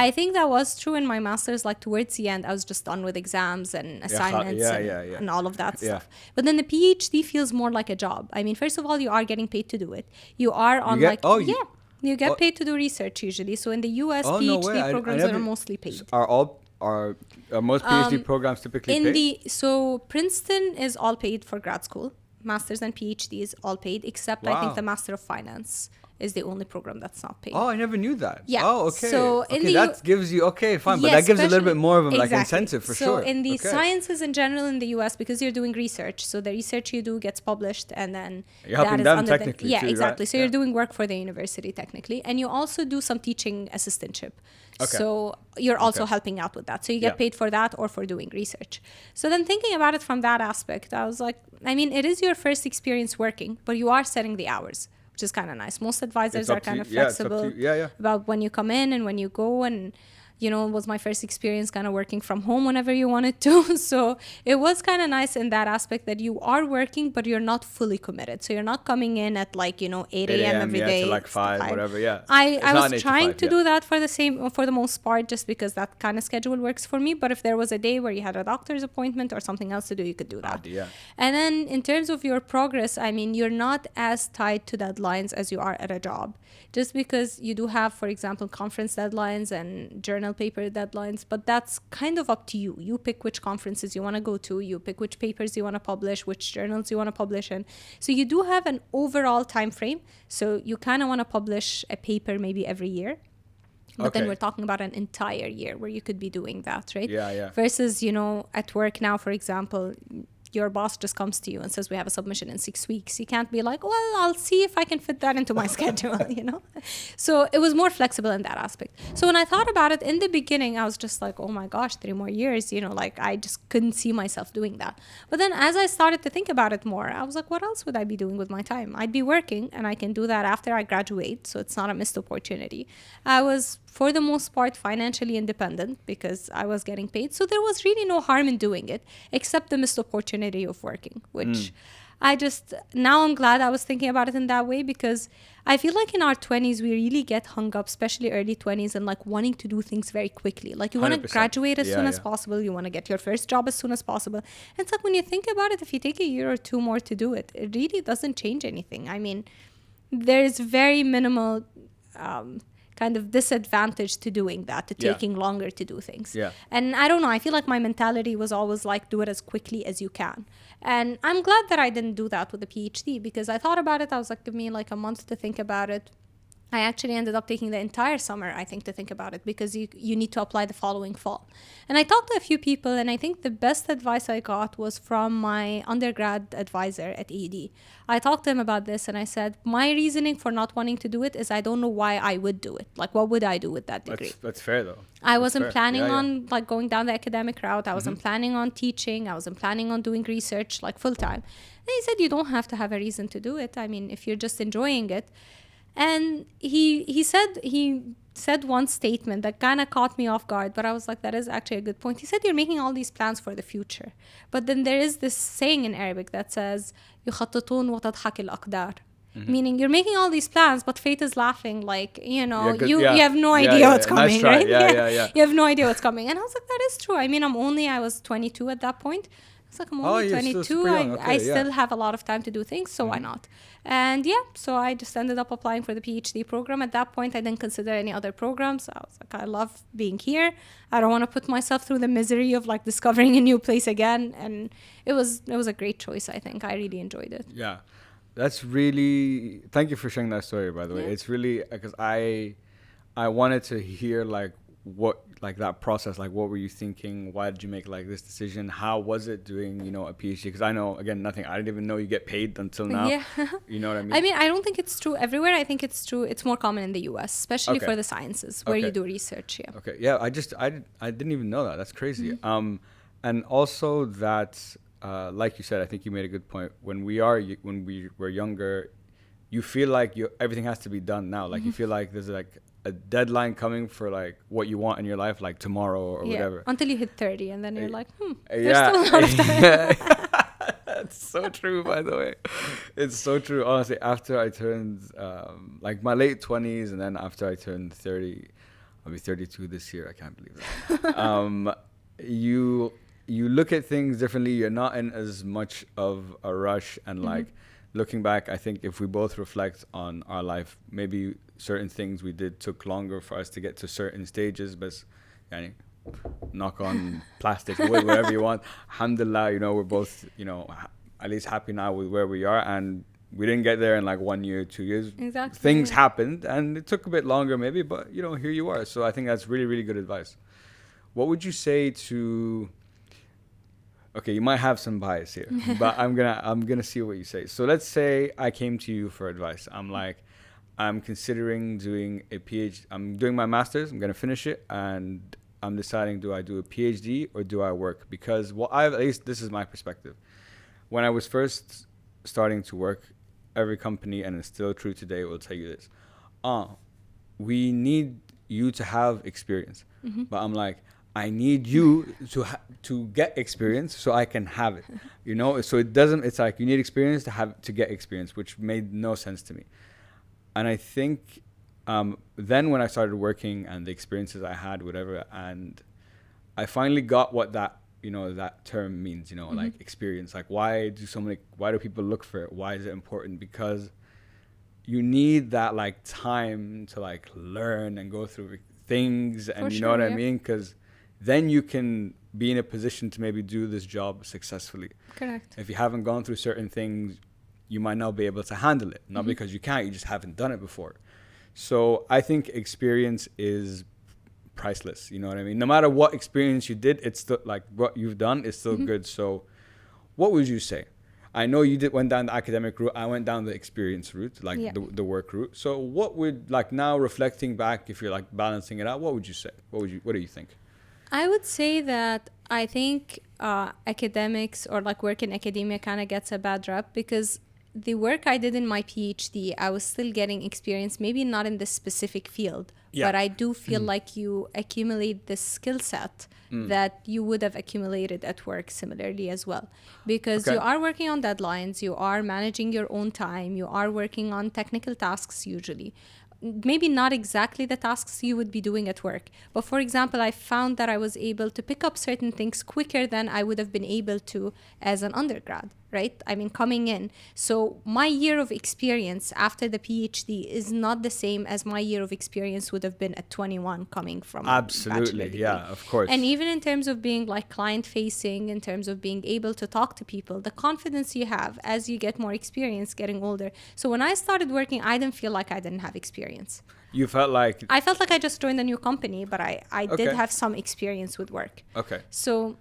I think that was true in my master's. Like towards the end, I was just done with exams and assignments and all of that stuff. But then the PhD feels more like a job. I mean, first of all, you are getting paid to do it. You are on you get paid to do research usually. So in the US, PhD programs are mostly paid. Are most PhD programs typically paid? So Princeton is all paid for grad school. Masters and PhDs all paid, except I think the Master of Finance is the only program that's not paid. Oh, I never knew that. Yeah. Oh, okay. So that gives you, fine. But that gives a little bit more of a like incentive for sure. So in the sciences in general in the US, because you're doing research, so the research you do gets published and then you're helping them technically too, exactly. Right? So you're doing work for the university technically. And you also do some teaching assistantship. So you're also helping out with that. So you get paid for that or for doing research. So then thinking about it from that aspect, I was like, I mean, it is your first experience working, but you are setting the hours, which is kind of nice. Most advisors are kind of flexible about when you come in and when you go. And, you know, it was my first experience kind of working from home whenever you wanted to. So it was kind of nice in that aspect that you are working, but you're not fully committed. So you're not coming in at like, you know, 8 a.m. every day. To like 5, whatever, I was trying to do that for the most part, just because that kind of schedule works for me. But if there was a day where you had a doctor's appointment or something else to do, you could do that. And then in terms of your progress, I mean, you're not as tied to deadlines as you are at a job. Just because you do have, for example, conference deadlines and journal paper deadlines, but that's kind of up to you. You pick which conferences you want to go to, you pick which papers you want to publish, which journals you want to publish in. So you do have an overall time frame. So you kind of want to publish a paper maybe every year. But then we're talking about an entire year where you could be doing that, right? Versus, you know, at work now, for example, your boss just comes to you and says, we have a submission in 6 weeks. You can't be like, well, I'll see if I can fit that into my schedule, you know? So it was more flexible in that aspect. So when I thought about it in the beginning, I was just like, oh my gosh, 3 more years, you know, like I just couldn't see myself doing that. But then as I started to think about it more, I was like, what else would I be doing with my time? I'd be working, and I can do that after I graduate. So it's not a missed opportunity. I was, for the most part, financially independent because I was getting paid. So there was really no harm in doing it, except the missed opportunity of working, which now I'm glad I was thinking about it in that way, because I feel like in our 20s, we really get hung up, especially early 20s, and like wanting to do things very quickly. Like you want to graduate as soon as possible. You want to get your first job as soon as possible. And it's like when you think about it, if you take a year or 2 more to do it, it really doesn't change anything. I mean, there's very minimal kind of disadvantage to doing that, to taking longer to do things. And I don't know, I feel like my mentality was always like, do it as quickly as you can. And I'm glad that I didn't do that with the PhD, because I thought about it. I was like, give me like a month to think about it. I actually ended up taking the entire summer, I think, to think about it, because you need to apply the following fall. And I talked to a few people, and I think the best advice I got was from my undergrad advisor at ED. I talked to him about this, and I said, my reasoning for not wanting to do it is I don't know why I would do it. Like, what would I do with that degree? That's fair, though. I wasn't planning on like going down the academic route. I wasn't planning on teaching. I wasn't planning on doing research like full time. And he said, you don't have to have a reason to do it. I mean, if you're just enjoying it. And he said one statement that kind of caught me off guard, but I was like, that is actually a good point. He said, you're making all these plans for the future, but then there is this saying in Arabic that says يخططون وتضحك الأقدار. Meaning you're making all these plans, but fate is laughing, like, you know, you have no idea what's coming, nice right? You have no idea what's coming. And I was like, that is true. I mean, I was 22 at that point. It's like, I'm only 22. I still have a lot of time to do things, so why not? And so I just ended up applying for the PhD program. At that point, I didn't consider any other programs. I was like, I love being here. I don't want to put myself through the misery of like discovering a new place again. And it was a great choice, I think. I really enjoyed it. Yeah, that's really, thank you for sharing that story, by the way. It's really, because I wanted to hear like what, like that process, like what were you thinking? Why did you make like this decision? How was it doing, you know, a PhD? Because I know, again, nothing. I didn't even know you get paid until now. Yeah. You know what I mean? I mean, I don't think it's true everywhere. I think it's true. It's more common in the US, especially for the sciences where you do research. Yeah. Okay. Yeah. I didn't even know that. That's crazy. And also that like you said, I think you made a good point. When we were younger, you feel like everything has to be done now. Like you feel like there's like a deadline coming for like what you want in your life, like tomorrow or whatever. Until you hit 30, and then you're like, there's Yeah. still a lot of time. That's so true, by the way. It's so true. Honestly, after I turned like my late 20s, and then after I turned 30, I'll be 32 this year. I can't believe that. You look at things differently. You're not in as much of a rush, and like looking back, I think if we both reflect on our life, maybe certain things we did took longer for us to get to certain stages, but yani, knock on plastic, wood, whatever you want. Alhamdulillah, you know, we're both, you know, at least happy now with where we are, and we didn't get there in like 1 year, 2 years. Exactly. Things happened, and it took a bit longer maybe, but you know, here you are. So I think that's really, really good advice. What would you say to... Okay, you might have some bias here, but I'm gonna see what you say. So let's say I came to you for advice. I'm like, I'm considering doing a PhD. I'm doing my master's. I'm gonna finish it, and I'm deciding, do I do a PhD or do I work? Because at least this is my perspective. When I was first starting to work, every company, and it's still true today, will tell you this: we need you to have experience. But I'm like, I need you to get experience so I can have it, you know. So it's like you need experience to get experience, which made no sense to me. And I think then when I started working and the experiences I had, whatever, and I finally got what that, you know, that term means, you know, like experience. Like why do people look for it? Why is it important? Because you need that like time to like learn and go through things, and you know what I mean? Because then you can be in a position to maybe do this job successfully. Correct. If you haven't gone through certain things, you might not be able to handle it. Not because you can't, you just haven't done it before. So I think experience is priceless. You know what I mean? No matter what experience you did, it's still like what you've done is still good. So what would you say? I know you went down the academic route. I went down the experience route, like the work route. So what would, like now reflecting back, if you're like balancing it out, what would you say? What do you think? I would say that I think academics or like work in academia kind of gets a bad rep, because the work I did in my PhD, I was still getting experience, maybe not in this specific field, but I do feel like you accumulate this skill set that you would have accumulated at work similarly as well. Because you are working on deadlines, you are managing your own time, you are working on technical tasks usually. Maybe not exactly the tasks you would be doing at work. But for example, I found that I was able to pick up certain things quicker than I would have been able to as an undergrad, right? I mean, coming in. So my year of experience after the PhD is not the same as my year of experience would have been at 21 coming from Absolutely, yeah, of course. And even in terms of being like client facing, in terms of being able to talk to people, the confidence you have as you get more experience getting older. So when I started working, I didn't feel like I didn't have experience. You felt like... I felt like I just joined a new company, but I did have some experience with work. Okay. So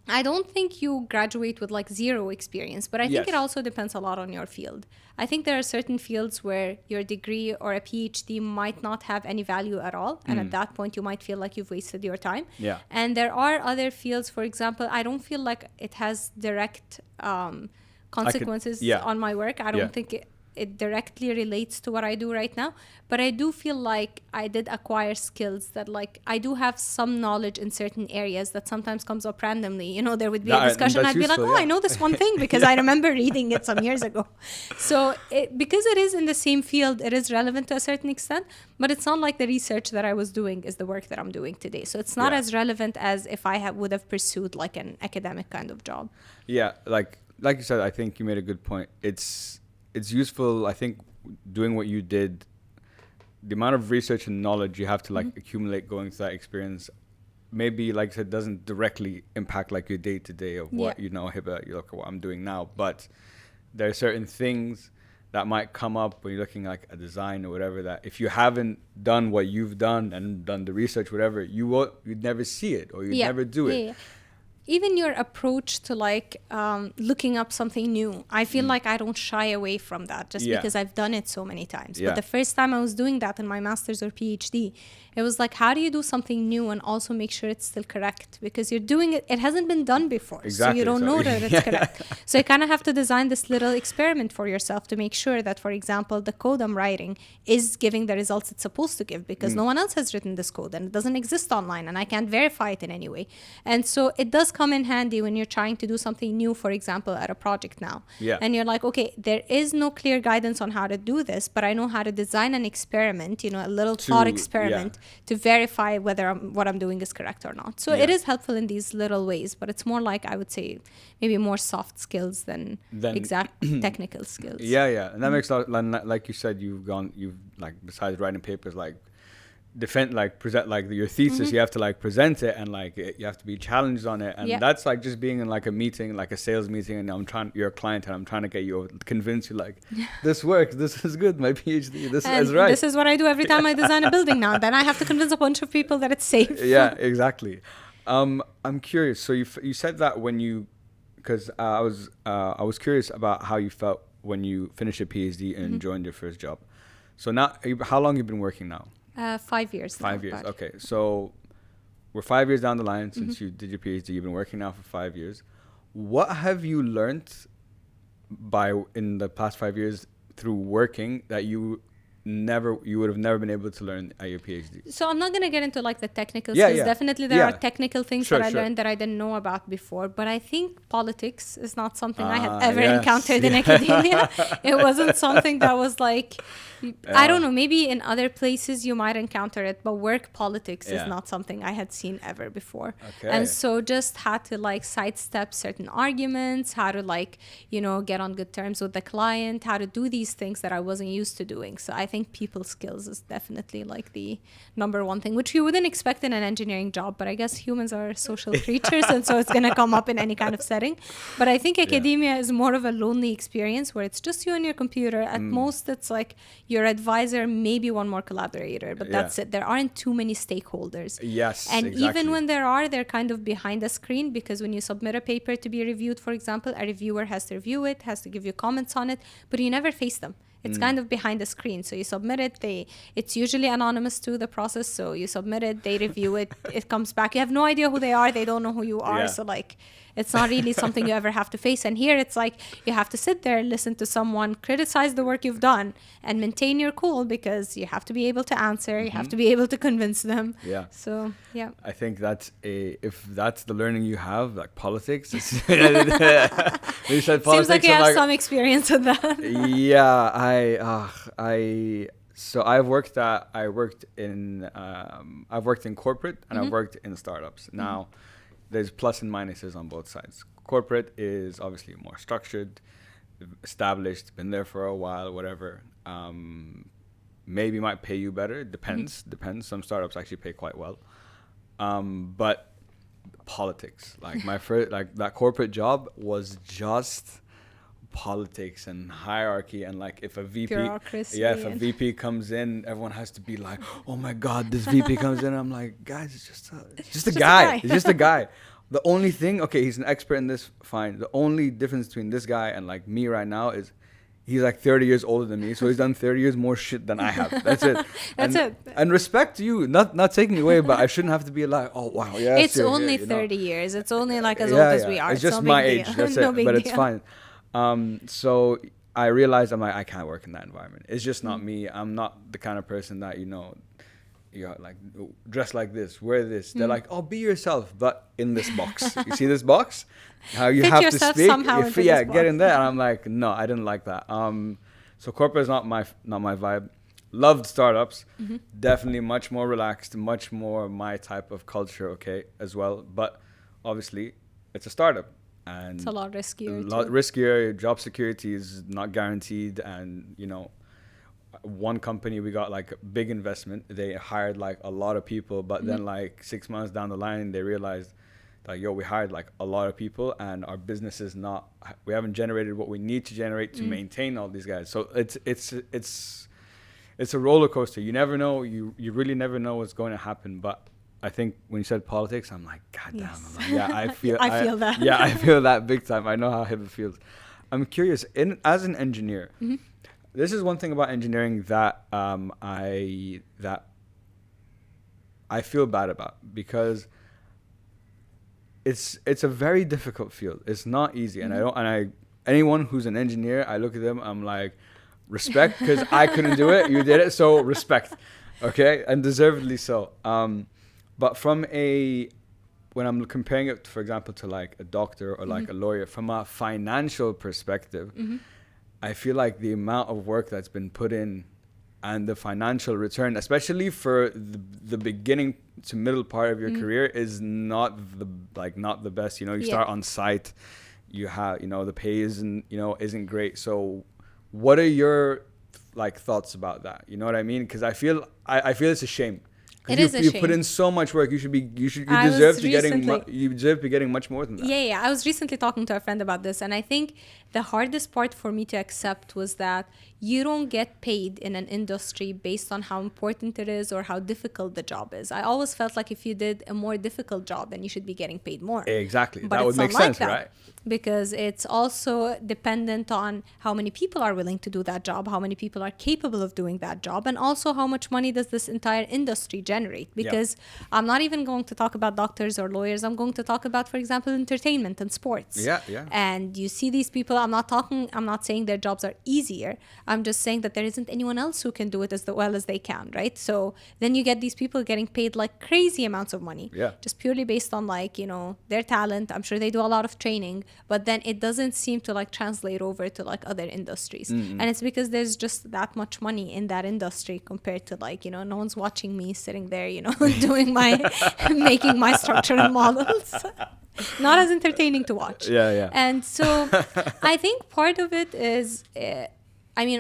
I don't think you graduate with like zero experience, but I think it also depends a lot on your field. I think there are certain fields where your degree or a PhD might not have any value at all. And at that point, you might feel like you've wasted your time. Yeah. And there are other fields, for example, I don't feel like it has direct consequences on my work. I don't think it directly relates to what I do right now, but I do feel like I did acquire skills that, like, I do have some knowledge in certain areas that sometimes comes up randomly. You know, there would be a discussion, I'd be like, I know this one thing because I remember reading it some years ago. So because it is in the same field, it is relevant to a certain extent, but it's not like the research that I was doing is the work that I'm doing today. So it's not as relevant as if I would have pursued like an academic kind of job. Yeah, like you said, I think you made a good point. It's useful, I think, doing what you did. The amount of research and knowledge you have to like accumulate going through that experience, maybe, like I said, doesn't directly impact like your day to day of what, you know, Hiba, you look at what I'm doing now. But there are certain things that might come up when you're looking like a design or whatever, that if you haven't done what you've done and done the research, whatever, you'd never see it, or you'd never do it. even your approach to like looking up something new. I feel like I don't shy away from that just because I've done it so many times. But the first time I was doing that in my master's or PhD, it was like, how do you do something new and also make sure it's still correct? Because you're doing it, it hasn't been done before. So you don't know that it's correct. So you kind of have to design this little experiment for yourself to make sure that, for example, the code I'm writing is giving the results it's supposed to give, because no one else has written this code and it doesn't exist online and I can't verify it in any way. And so it does come in handy when you're trying to do something new, for example, at a project now. And you're like, okay, there is no clear guidance on how to do this, but I know how to design an experiment, a little thought experiment to verify whether what I'm doing is correct or not. So it is helpful in these little ways, but it's more like, I would say, maybe more soft skills than exact technical skills. And that makes a lot, like you said, you've like, besides writing papers, like present like your thesis, you have to like present it, and like you have to be challenged on it, and that's like just being in like a meeting, like a sales meeting, and you're a client and I'm trying to get you, convince you like this works, this is good, my PhD, this is right, this is what I do every time I design a building now. Then I have to convince a bunch of people that it's safe. Exactly. I'm curious, so you said that when you, because I was curious about how you felt when you finished your PhD and joined your first job. So now, how long have you been working now? 5 years. 5 years. Okay. So we're 5 years down the line since you did your PhD. You've been working now for 5 years. What have you learned in the past 5 years through working that you would have never been able to learn at your PhD? So I'm not going to get into like the technical skills. Definitely there are technical things that I learned that I didn't know about before. But I think politics is not something I have ever encountered in academia. It wasn't something that was like, I don't know, maybe in other places you might encounter it, but work politics is not something I had seen ever before. And so just had to like sidestep certain arguments, how to like, get on good terms with the client, how to do these things that I wasn't used to doing. So I think people skills is definitely like the number one thing, which you wouldn't expect in an engineering job, but I guess humans are social creatures, and so it's going to come up in any kind of setting. But I think academia is more of a lonely experience where it's just you and your computer. At most, it's like your advisor, maybe one more collaborator, but that's it. There aren't too many stakeholders. And even when there are, they're kind of behind the screen, because when you submit a paper to be reviewed, for example, a reviewer has to review it, has to give you comments on it, but you never face them. It's kind of behind the screen. So you submit it, it's usually anonymous to the process. So you submit it, they review it, it comes back. You have no idea who they are, they don't know who you are. So like, it's not really something you ever have to face. And here it's like, you have to sit there, listen to someone, criticize the work you've done, and maintain your cool, because you have to be able to answer, you have to be able to convince them. So, I think if that's the learning you have, like politics, it's you said politics, seems like you have some experience with that. So I've worked in corporate and I've worked in startups. Now, there's plus and minuses on both sides. Corporate is obviously more structured, established, been there for a while, whatever. Maybe might pay you better. Depends. Some startups actually pay quite well. But politics, like my first, like that corporate job was just politics and hierarchy, and like if a VP, if a VP comes in, everyone has to be like, oh my God, this VP comes in. I'm like, guys, it's just a guy. It's just a guy. The only thing, okay, he's an expert in this, fine. The only difference between this guy and like me right now is he's like 30 years older than me, so he's done 30 years more shit than I have. That's it. And respect to you, not taking it away, but I shouldn't have to be like, oh wow, yeah. It's only 30 years. It's only like as old as we are. It's just my age. That's it. But it's fine. So I realized I'm like, I can't work in that environment. It's just not me. I'm not the kind of person that, like dress like this, wear this. They're like, oh, be yourself, but in this box. You see this box? How you have to speak? Get in there. And I'm like, no, I didn't like that. So corporate is not my vibe. Loved startups. Definitely much more relaxed, much more my type of culture, okay, as well. But obviously, it's a startup. And it's a lot riskier. Riskier. Job security is not guaranteed. And, one company, we got like a big investment. They hired like a lot of people. But then like 6 months down the line, they realized like, we hired like a lot of people and our business is we haven't generated what we need to generate to maintain all these guys. So it's a roller coaster. You never know. You really never know what's going to happen. But I think when you said politics, I'm like, God damn. I'm like, yeah, I feel. I feel that. Yeah, I feel that big time. I know how Hiba feels. I'm curious. As an engineer, this is one thing about engineering that I feel bad about, because it's a very difficult field. It's not easy, and anyone who's an engineer, I look at them, I'm like, respect, because I couldn't do it. You did it, so respect. Okay, and deservedly so. But when I'm comparing it, for example, to like a doctor or like a lawyer, from a financial perspective, I feel like the amount of work that's been put in and the financial return, especially for the beginning to middle part of your career, is not the best. You know, you start on site, you have, the pay isn't great. So what are your like thoughts about that? You know what I mean? Because I feel it's a shame. It is a you shame. Put in so much work. You deserve to be getting much more than that. Yeah. I was recently talking to a friend about this, and I think the hardest part for me to accept was that you don't get paid in an industry based on how important it is or how difficult the job is. I always felt like if you did a more difficult job, then you should be getting paid more. Exactly. But that would make sense, right? Because it's also dependent on how many people are willing to do that job, how many people are capable of doing that job, and also how much money does this entire industry generate. Because I'm not even going to talk about doctors or lawyers. I'm going to talk about, for example, entertainment and sports. Yeah. And you see these people, I'm not saying their jobs are easier. I'm just saying that there isn't anyone else who can do it as well as they can, right? So then you get these people getting paid like crazy amounts of money. Yeah. Just purely based on like, their talent. I'm sure they do a lot of training, but then it doesn't seem to like translate over to like other industries. And it's because there's just that much money in that industry compared to like, no one's watching me sitting there, doing making my structural models. Not as entertaining to watch. Yeah. And so I think part of it is,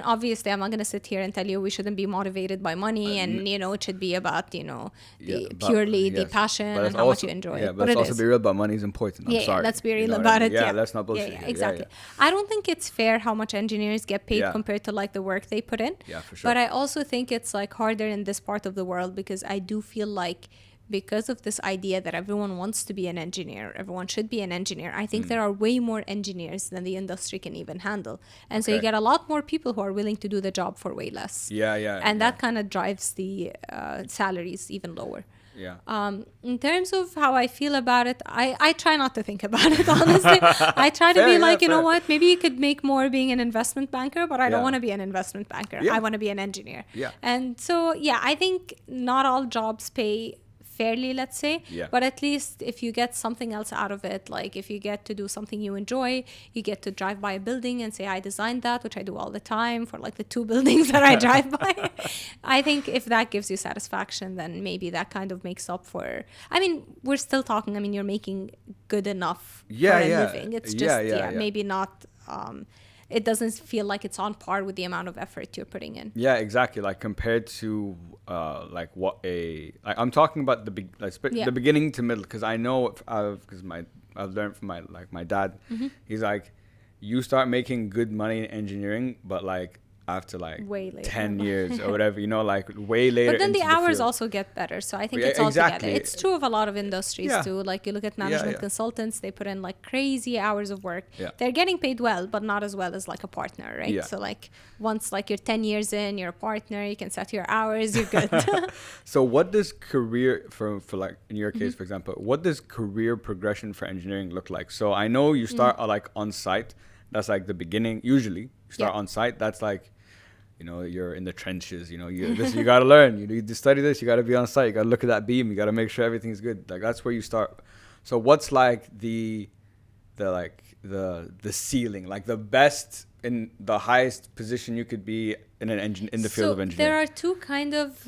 obviously I'm not going to sit here and tell you we shouldn't be motivated by money and, it should be about, the passion and how much you enjoy it. But let's also be real about money is important. I'm sorry. Let's be real about it. Yeah, let's not bullshit. Yeah, exactly. I don't think it's fair how much engineers get paid compared to like the work they put in. Yeah, for sure. But I also think it's like harder in this part of the world because I do feel like because of this idea that everyone wants to be an engineer, everyone should be an engineer, I think there are way more engineers than the industry can even handle. And so you get a lot more people who are willing to do the job for way less. And that kind of drives the salaries even lower. In terms of how I feel about it, I try not to think about it, honestly. I try to be like, what, maybe you could make more being an investment banker, but I don't want to be an investment banker. I want to be an engineer. And so, I think not all jobs pay fairly, let's say, but at least if you get something else out of it, like if you get to do something you enjoy, you get to drive by a building and say I designed that, which I do all the time for like the 2 buildings that I drive by. I think if that gives you satisfaction, then maybe that kind of makes up for, we're still talking, you're making good enough for a living. It's just maybe not it doesn't feel like it's on par with the amount of effort you're putting in. Yeah, exactly. Like compared to I'm talking about the beginning to middle, because I know because I've learned from my dad. He's like, you start making good money in engineering, but like after like 10 years or whatever, like way later. But then the hours field. Also get better. So I think it's all together. It's true of a lot of industries too. Like you look at management consultants, they put in like crazy hours of work. They're getting paid well, but not as well as like a partner, right? So like once like you're 10 years in, you're a partner, you can set your hours, you're good. So what does career, for like in your case, for example, what does career progression for engineering look like? So I know you start like on site. That's like the beginning. Usually you start on site. That's like, you're in the trenches, you got to learn, you need to study this, you got to be on site, you got to look at that beam, you got to make sure everything's good. Like that's where you start. So what's like the ceiling, like the best in the highest position you could be in the field of engineering? There are 2 kind of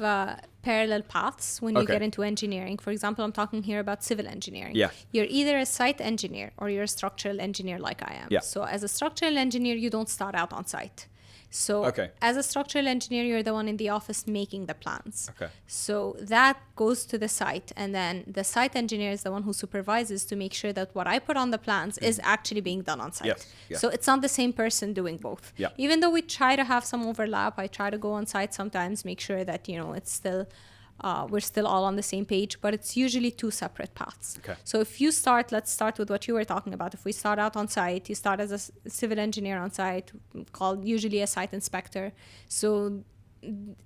parallel paths when you get into engineering. For example, I'm talking here about civil engineering. You're either a site engineer or you're a structural engineer like I am. So as a structural engineer, you don't start out on site. So as a structural engineer, you're the one in the office making the plans. So that goes to the site, and then the site engineer is the one who supervises to make sure that what I put on the plans is actually being done on site. So it's not the same person doing both. Even though we try to have some overlap, I try to go on site sometimes, make sure that, it's still we're still all on the same page, but it's usually two separate paths. Okay. So if you start, let's start with what you were talking about. If we start out on site, you start as a civil engineer on site, called usually a site inspector. So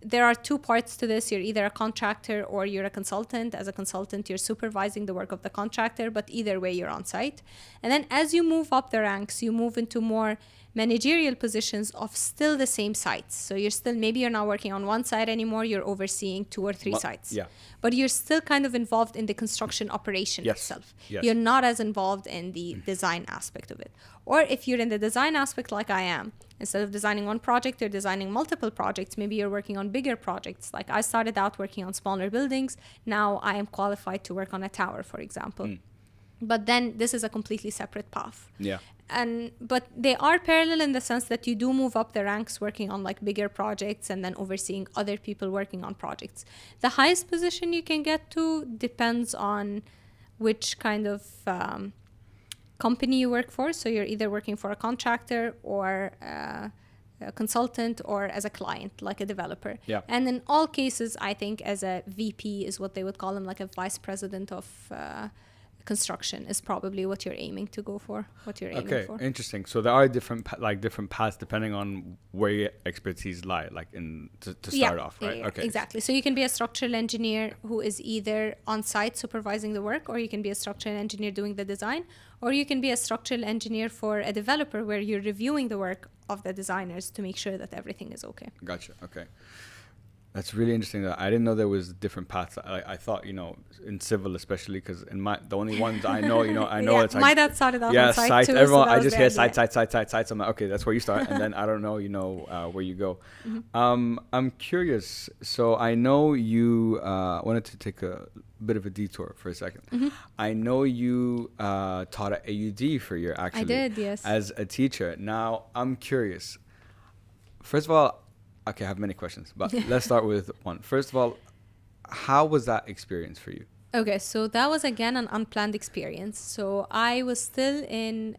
there are two parts to this. You're either a contractor or you're a consultant. As a consultant, you're supervising the work of the contractor, but either way, you're on site. And then as you move up the ranks, you move into more managerial positions of still the same sites. So you're still, maybe you're not working on one site anymore, you're overseeing 2 or 3 sites. Yeah. But you're still kind of involved in the construction operation itself. Yes. You're not as involved in the design aspect of it. Or if you're in the design aspect like I am, instead of designing one project, you're designing multiple projects. Maybe you're working on bigger projects. Like I started out working on smaller buildings. Now I am qualified to work on a tower, for example. But then this is a completely separate path. Yeah. But they are parallel in the sense that you do move up the ranks working on like bigger projects and then overseeing other people working on projects. The highest position you can get to depends on which kind of company you work for. So you're either working for a contractor or a consultant or as a client, like a developer. Yeah. And in all cases, I think as a VP is what they would call them, like a vice president of construction is probably what you're aiming to go for, what you're aiming for. Okay, interesting. So there are different paths depending on where your expertise lie, like to start off, right? Yeah, okay, exactly. So you can be a structural engineer who is either on site supervising the work, or you can be a structural engineer doing the design, or you can be a structural engineer for a developer where you're reviewing the work of the designers to make sure that everything is okay. Gotcha. Okay. That's really interesting. That I didn't know there was different paths. I thought, in civil especially, because the only ones I know, I know it's like my dad started out on site too. Everyone, so I just hear site. So I'm like, okay, that's where you start, and then I don't know, where you go. Mm-hmm. I'm curious. So I know you wanted to take a bit of a detour for a second. Mm-hmm. I know you taught at AUD for a year, actually. I did, yes. As a teacher. Now I'm curious. First of all. Okay, I have many questions, but let's start with one. First of all, how was that experience for you? Okay, so that was again an unplanned experience. So I was still in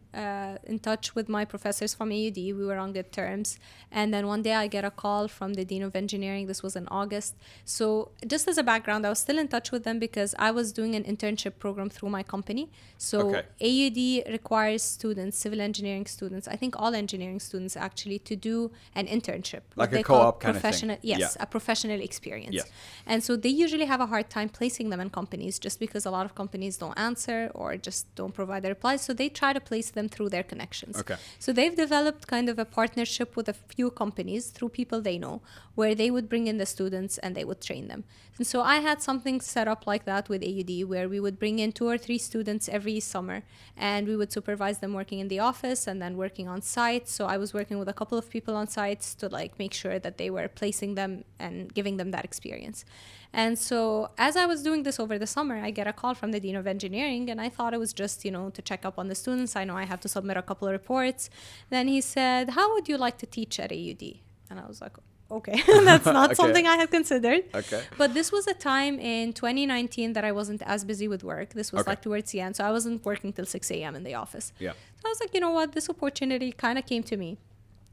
touch with my professors from AUD. We were on good terms. And then one day I get a call from the Dean of Engineering. This was in August. So just as a background, I was still in touch with them because I was doing an internship program through my company. So AUD requires students, civil engineering students, I think all engineering students actually, to do an internship. Like a co-op kind of thing. Yes, a professional experience. Yes. And so they usually have a hard time placing them in companies just because a lot of companies don't answer or just don't provide a reply. So they try to place them through their connections. Okay. So they've developed kind of a partnership with a few companies through people they know, where they would bring in the students and they would train them. And so I had something set up like that with AUD, where we would bring in 2 or 3 students every summer, and we would supervise them working in the office and then working on site. So I was working with a couple of people on sites to make sure that they were placing them and giving them that experience. And so as I was doing this over the summer, I get a call from the Dean of Engineering, and I thought it was just, to check up on the students. I know I have to submit a couple of reports. Then he said, how would you like to teach at AUD? And I was like, okay, that's not something I had considered. Okay. But this was a time in 2019 that I wasn't as busy with work. This was towards the end. So I wasn't working till 6 a.m. in the office. Yeah. So I was like, you know what? This opportunity kind of came to me.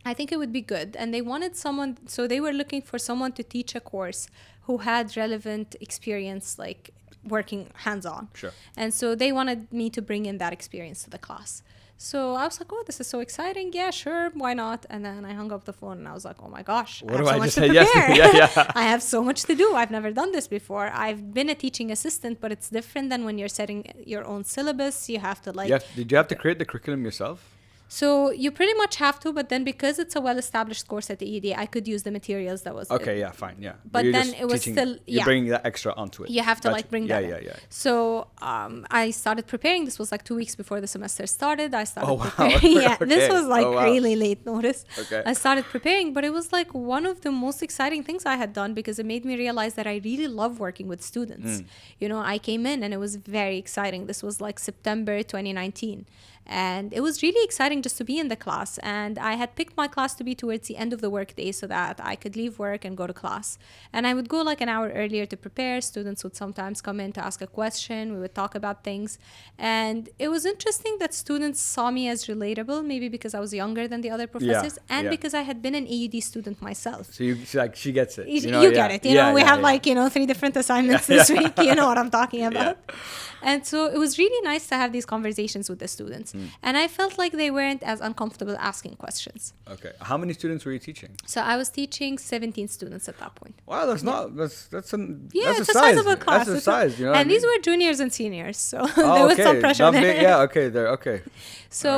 I think it would be good. And they wanted someone, so they were looking for someone to teach a course who had relevant experience, like working hands-on. Sure. And so they wanted me to bring in that experience to the class. So I was like, oh, this is so exciting. Yeah, sure. Why not? And then I hung up the phone and I was like, oh my gosh, what I do have so I much just to say prepare. yes to? Yeah. I have so much to do. I've never done this before. I've been a teaching assistant, but it's different than when you're setting your own syllabus. You have to Did you have to create the curriculum yourself? So you pretty much have to, but then because it's a well-established course at the ED, I could use the materials that was okay. Yeah, fine. Yeah, but then it was still you're bringing that extra onto it. You have to bring that. Yeah. So I started preparing. This was 2 weeks before the semester started. I started preparing. Yeah, this was really late notice. Okay. I started preparing, but it was one of the most exciting things I had done because it made me realize that I really love working with students. I came in and it was very exciting. This was September 2019. And it was really exciting starting just to be in the class. And I had picked my class to be towards the end of the workday so that I could leave work and go to class. And I would go like an hour earlier to prepare. Students would sometimes come in to ask a question. We would talk about things. And it was interesting that students saw me as relatable, maybe because I was younger than the other professors and because I had been an AUD student myself. So she gets it. You get it. We have 3 different assignments this week. You know what I'm talking about. And so it was really nice to have these conversations with the students. And I felt like they weren't as uncomfortable asking questions. Okay. How many students were you teaching? So I was teaching 17 students at that point. Wow, that's it's a sizable class. That's a size, and these were juniors and seniors, so there was some pressure there. Okay. So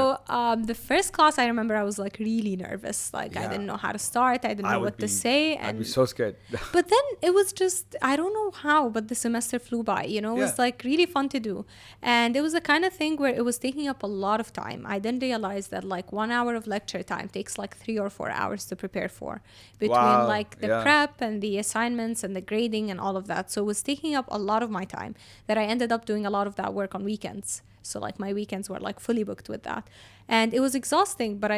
the first class, I remember I was like really nervous. I didn't know how to start. I didn't know what to say. I'd be so scared. But then it was just, I don't know how, but the semester flew by. It was like really fun to do. And it was the kind of thing where it was taking up a lot of time. I didn't realize that 1 hour of lecture time takes 3 or 4 hours to prepare for, between the prep and the assignments and the grading and all of that. So it was taking up a lot of my time that I ended up doing a lot of that work on weekends. So my weekends were fully booked with that. And it was exhausting, but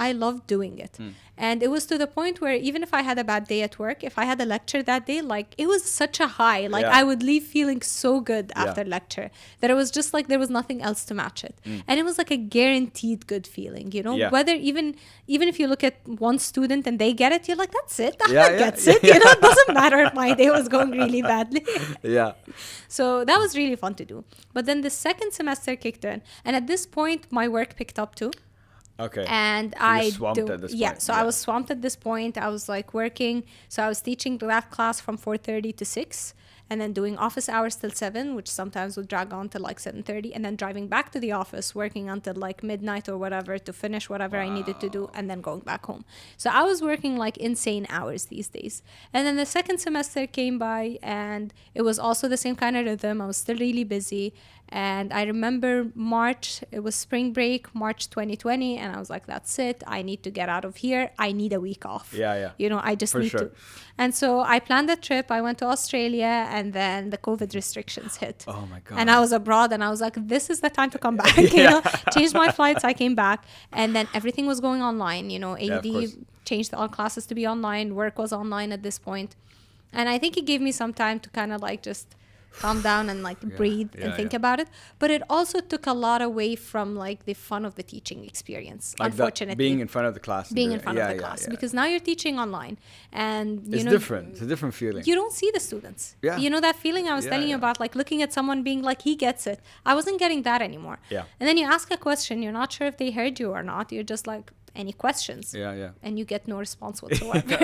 I loved doing it. And it was to the point where even if I had a bad day at work, if I had a lecture that day, it was such a high. I would leave feeling so good after lecture that it was just there was nothing else to match it. And it was a guaranteed good feeling, whether even if you look at one student and they get it, you're like, that's it. Ahmed gets it. It doesn't matter if my day was going really badly. So that was really fun to do. But then the second semester kicked in. And at this point, my work picked up too. Okay. And so I was swamped at this point. I was working. So I was teaching that class from 4:30 to 6, and then doing office hours till 7, which sometimes would drag on till 7:30, and then driving back to the office, working until midnight or whatever to finish whatever I needed to do, and then going back home. So I was working insane hours these days. And then the second semester came by, and it was also the same kind of rhythm. I was still really busy. And I remember March, it was spring break, March 2020. And I was like, that's it. I need to get out of here. I need a week off. I just need to. And so I planned a trip. I went to Australia, and then the COVID restrictions hit. Oh my God. And I was abroad, and I was like, this is the time to come back. Changed my flights. I came back, and then everything was going online. AUD changed all classes to be online. Work was online at this point. And I think it gave me some time to kind of just calm down and breathe and think about it. But it also took a lot away from the fun of the teaching experience, unfortunately. Being in front of the class. Because now you're teaching online, and it's different. It's a different feeling. You don't see the students. That feeling I was telling you about, looking at someone being he gets it. I wasn't getting that anymore. And then you ask a question, you're not sure if they heard you or not. You're just any questions? And you get no response whatsoever,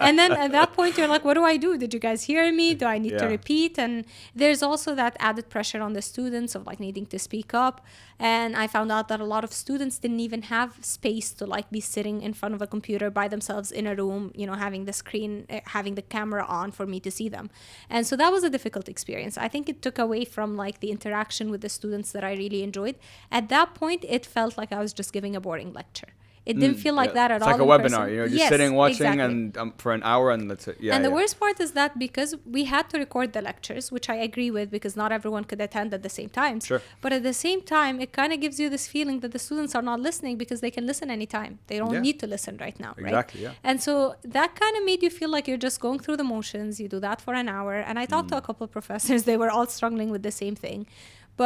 And then at that point, you're like, what do I do? Did you guys hear me? Do I need to repeat? And there's also that added pressure on the students of needing to speak up. And I found out that a lot of students didn't even have space to be sitting in front of a computer by themselves in a room, having the screen, having the camera on for me to see them. And so that was a difficult experience. I think it took away from the interaction with the students that I really enjoyed. At that point, it felt like I was just giving a boring lecture. It didn't feel like that at all. It's like a webinar, just sitting watching and for an hour, and that's it. And the worst part is that because we had to record the lectures, which I agree with, because not everyone could attend at the same time. Sure. But at the same time, it kind of gives you this feeling that the students are not listening because they can listen anytime. They don't need to listen right now, right? Exactly, yeah. And so that kind of made you feel like you're just going through the motions. You do that for an hour. And I talked to a couple of professors. They were all struggling with the same thing.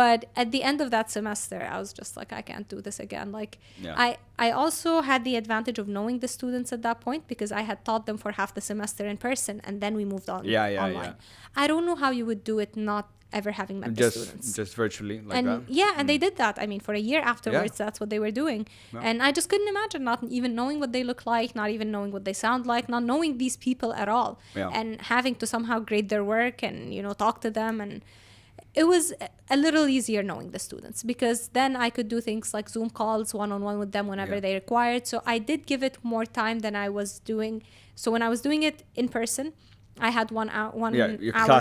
But at the end of that semester, I was just like, I can't do this again. I also had the advantage of knowing the students at that point because I had taught them for half the semester in person, and then we moved on online. I don't know how you would do it not ever having met the students. Just virtually that? Yeah, and they did that. I mean, for a year afterwards, that's what they were doing. Yeah. And I just couldn't imagine not even knowing what they look like, not even knowing what they sound like, not knowing these people at all, and having to somehow grade their work and, talk to them. And it was a little easier knowing the students because then I could do things like Zoom calls one-on-one with them whenever they required. So I did give it more time than I was doing. So when I was doing it in person, I had one hour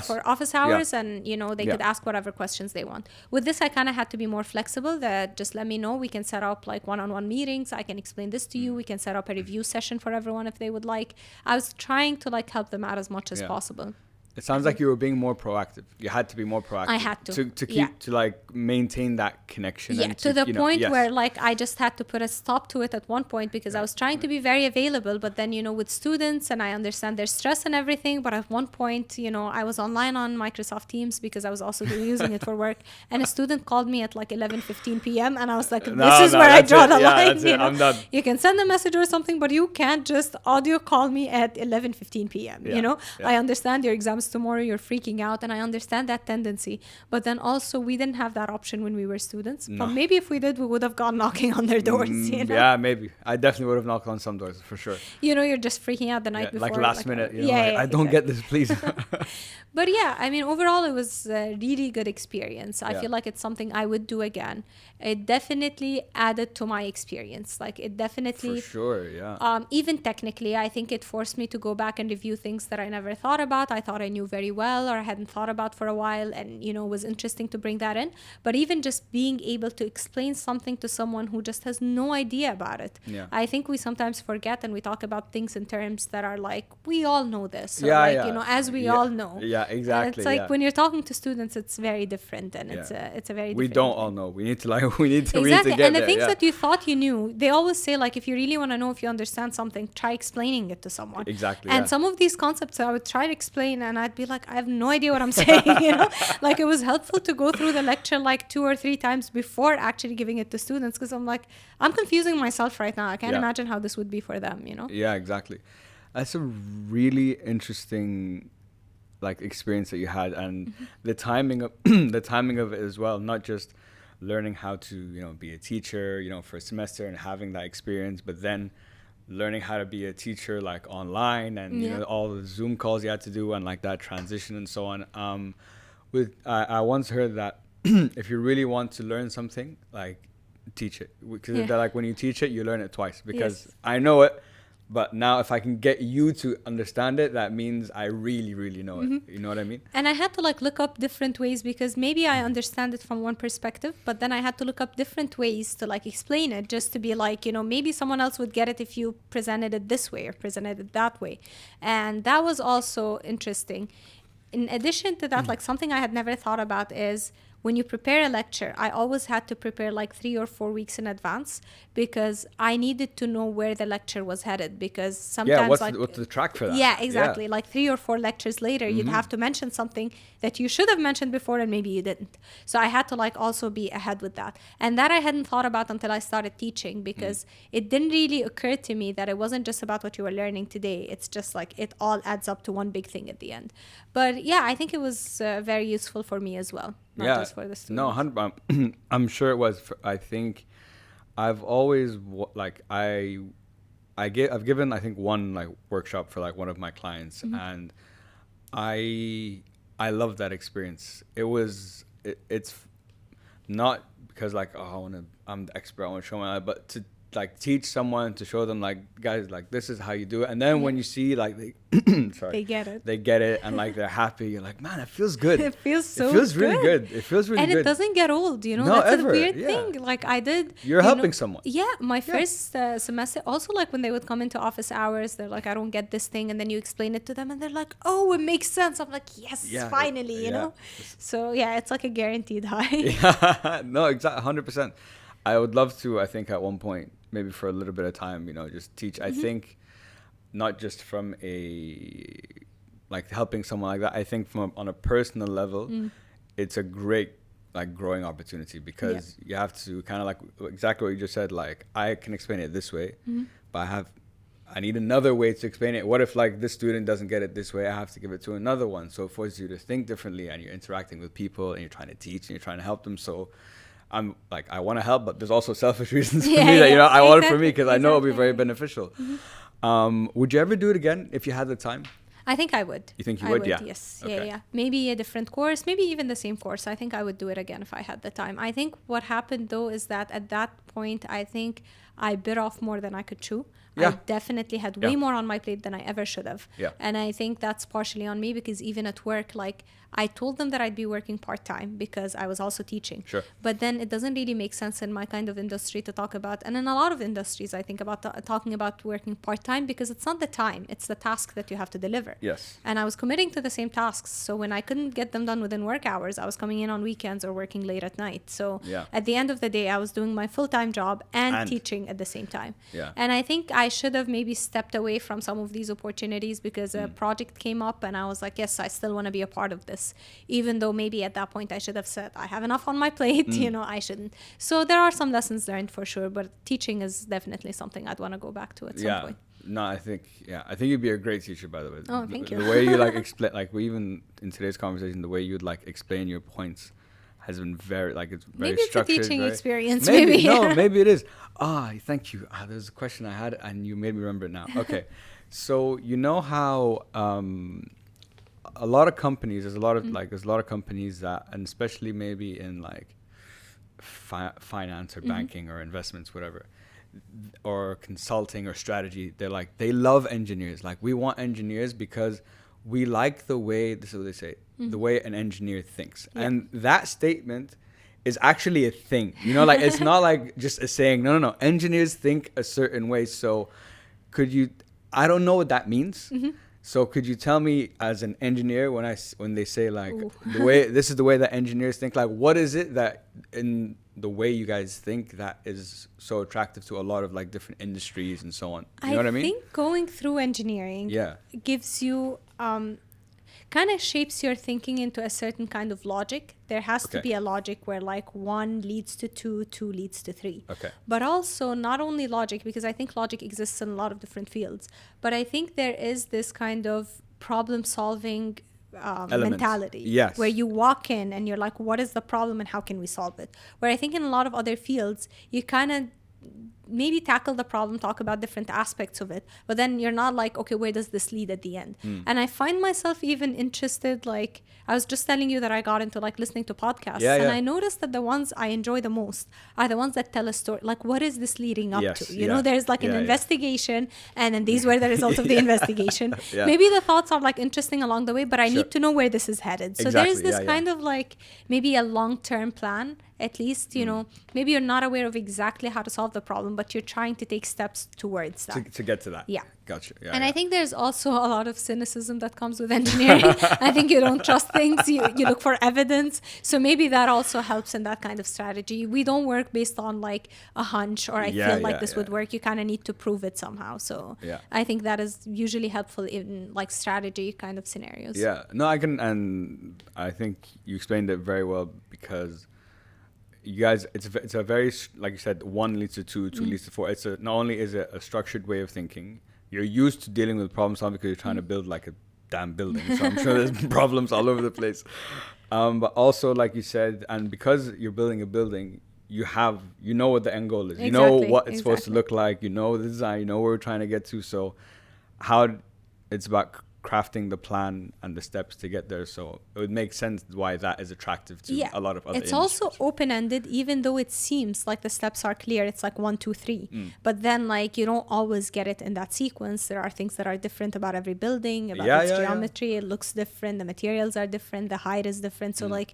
for office hours and, they could ask whatever questions they want. With this, I kind of had to be more flexible that just let me know. We can set up one-on-one meetings. I can explain this to you. We can set up a review session for everyone if they would like. I was trying to help them out as much as possible. It sounds like you were being more proactive. You had to be more proactive. I had to. To keep, to like maintain that connection. Yeah, and to the point yes. where like I just had to put a stop to it at one point because I was trying to be very available, but then, with students, and I understand their stress and everything, but at one point, I was online on Microsoft Teams because I was also using it for work, and a student called me at like 11:15 p.m. and I was like, this is where I draw the line. I'm done. You can send a message or something, but you can't just audio call me at 11:15 p.m. I understand your exams tomorrow, you're freaking out, and I understand that tendency, but then also we didn't have that option when we were students. But maybe if we did, we would have gone knocking on their doors. Yeah, maybe I definitely would have knocked on some doors for sure. You're just freaking out the night before, like last minute. I don't exactly. get this, please. But yeah, I mean, overall, it was a really good experience. I feel like it's something I would do again. It definitely added to my experience. Like, it definitely... For sure, yeah. Even technically, I think it forced me to go back and review things that I never thought about. I thought I knew very well or I hadn't thought about for a while, and, it was interesting to bring that in. But even just being able to explain something to someone who just has no idea about it. Yeah. I think we sometimes forget, and we talk about things in terms that are like, we all know this. Or as we all know. Yeah, exactly. And it's like when you're talking to students, it's very different, and it's a very different we don't all know. We need to get and the there, things that you thought you knew, they always say, like, if you really want to know if you understand something, try explaining it to someone. Exactly. And some of these concepts I would try to explain, and I'd be like, I have no idea what I'm saying. Like, it was helpful to go through the lecture like 2 or 3 times before actually giving it to students, because I'm like, I'm confusing myself right now. I can't imagine how this would be for them. Yeah, exactly. That's a really interesting experience that you had, and the timing of it as well. Not just learning how to be a teacher for a semester and having that experience, but then learning how to be a teacher like online, and all the Zoom calls you had to do, and like that transition and so on. I once heard that if you really want to learn something, like, teach it, because like when you teach it, you learn it twice, because I know it. But now if I can get you to understand it, that means I really, really know it. You know what I mean? And I had to look up different ways, because maybe I understand it from one perspective, but then I had to look up different ways to explain it, just to be maybe someone else would get it if you presented it this way or presented it that way. And that was also interesting. In addition to that, something I had never thought about is, when you prepare a lecture, I always had to prepare 3 or 4 weeks in advance, because I needed to know where the lecture was headed, because sometimes what's the track for that? Yeah, exactly. 3 or 4 lectures later, you'd have to mention something that you should have mentioned before and maybe you didn't. So I had to also be ahead with that. And that I hadn't thought about until I started teaching, because it didn't really occur to me that it wasn't just about what you were learning today. It's just it all adds up to one big thing at the end. But yeah, I think it was very useful for me as well. Not just for the students. No, I'm sure it was. I think I've always I've given, I think, one workshop for one of my clients, and I love that experience. It's not because I'm the expert, I want to show my, but to teach someone, to show them guys, this is how you do it. And then when you see they get it, and they're happy, you're like, man, it feels good. It feels really good. It feels really good. And it doesn't get old, No, that's ever. a weird thing. You're helping someone. Yeah, my first semester, also when they would come into office hours, they're like, I don't get this thing, and then you explain it to them and they're like, oh, it makes sense. I'm like, yes, finally, you know. So yeah, it's a guaranteed high. Yeah. No, exactly, 100%. I would love to, I think, at one point, maybe for a little bit of time, just teach. I think not just from a helping someone like that. I think on a personal level, it's a great growing opportunity, because you have to kind of exactly what you just said. I can explain it this way, but I need another way to explain it. What if this student doesn't get it this way? I have to give it to another one. So it forces you to think differently, and you're interacting with people, and you're trying to teach, and you're trying to help them. So I'm I want to help, but there's also selfish reasons for me that I want it for me, because I know it'll be very beneficial. Would you ever do it again if you had the time? I think I would. You think you would? Yeah. Yes. Okay. Yeah. Maybe a different course, maybe even the same course. I think I would do it again if I had the time. I think what happened though is that at that point, I think I bit off more than I could chew. Yeah. I definitely had way more on my plate than I ever should have. Yeah. And I think that's partially on me, because even at work, like, I told them that I'd be working part-time because I was also teaching. Sure. But then it doesn't really make sense in my kind of industry to talk about, and in a lot of industries, I think about talking about working part-time, because it's not the time, it's the task that you have to deliver. Yes. And I was committing to the same tasks. So when I couldn't get them done within work hours, I was coming in on weekends or working late at night. So at the end of the day, I was doing my full-time job and teaching at the same time. Yeah. And I think I should have maybe stepped away from some of these opportunities, because a project came up and I was like, yes, I still want to be a part of this. Even though maybe at that point I should have said, I have enough on my plate, I shouldn't. So there are some lessons learned for sure, but teaching is definitely something I'd want to go back to at some point. No, I think you'd be a great teacher, by the way. Oh, thank you. The way you like explain, like even in today's conversation, the way you'd like explain your points has been very, like, it's very maybe structured. Maybe it's a teaching experience. Maybe. No, maybe it is. Thank you. There's a question I had and you made me remember it now. Okay. So you know how a lot of companies, there's a lot of companies that, and especially maybe in like finance or banking or investments, whatever, or consulting or strategy, they love engineers. Like, we want engineers because we like the way, this is what they say, the way an engineer thinks. And that statement is actually a thing, like, it's not like just a saying, no, engineers think a certain way. So I don't know what that means. So could you tell me, as an engineer, when they say like this is the way that engineers think, like, what is it that in the way you guys think that is so attractive to a lot of like different industries and so on? You know what I mean? I think going through engineering gives you kind of shapes your thinking into a certain kind of logic. There has to be a logic where like 1 leads to 2, 2 leads to 3. Okay. But also not only logic, because I think logic exists in a lot of different fields, but I think there is this kind of problem solving mentality. Yes. Where you walk in and you're like, what is the problem and how can we solve it? Where I think in a lot of other fields, you kind of maybe tackle the problem, talk about different aspects of it, but then you're not like, okay, where does this lead at the end? And I find myself even interested, like, I was just telling you that I got into like listening to podcasts, and I noticed that the ones I enjoy the most are the ones that tell a story, like, what is this leading up to? You know, there's like an investigation, and then these were the results of the investigation. Maybe the thoughts are like interesting along the way, but I need to know where this is headed. So there's this kind of like maybe a long-term plan, at least, maybe you're not aware of exactly how to solve the problem, but you're trying to take steps towards that. To get to that. Yeah. Gotcha. Yeah, and I think there's also a lot of cynicism that comes with engineering. I think you don't trust things. You look for evidence. So maybe that also helps in that kind of strategy. We don't work based on like a hunch or I feel like this would work. You kind of need to prove it somehow. So I think that is usually helpful in like strategy kind of scenarios. Yeah. No, and I think you explained it very well, because you guys, it's a very, like you said, 1 leads to 2, 2 leads to 4. It's not only is it a structured way of thinking, you're used to dealing with problem solving because you're trying to build like a damn building. So I'm sure there's problems all over the place. But also, like you said, and because you're building a building, you know what the end goal is. You know what it's supposed to look like. You know the design. You know where we're trying to get to. So it's about crafting the plan and the steps to get there. So it would make sense why that is attractive to a lot of other It's industries. also open-ended, even though it seems like the steps are clear. It's like 1, 2, 3. But then like you don't always get it in that sequence. There are things that are different about every building, about its geometry. It looks different. The materials are different. The height is different. So like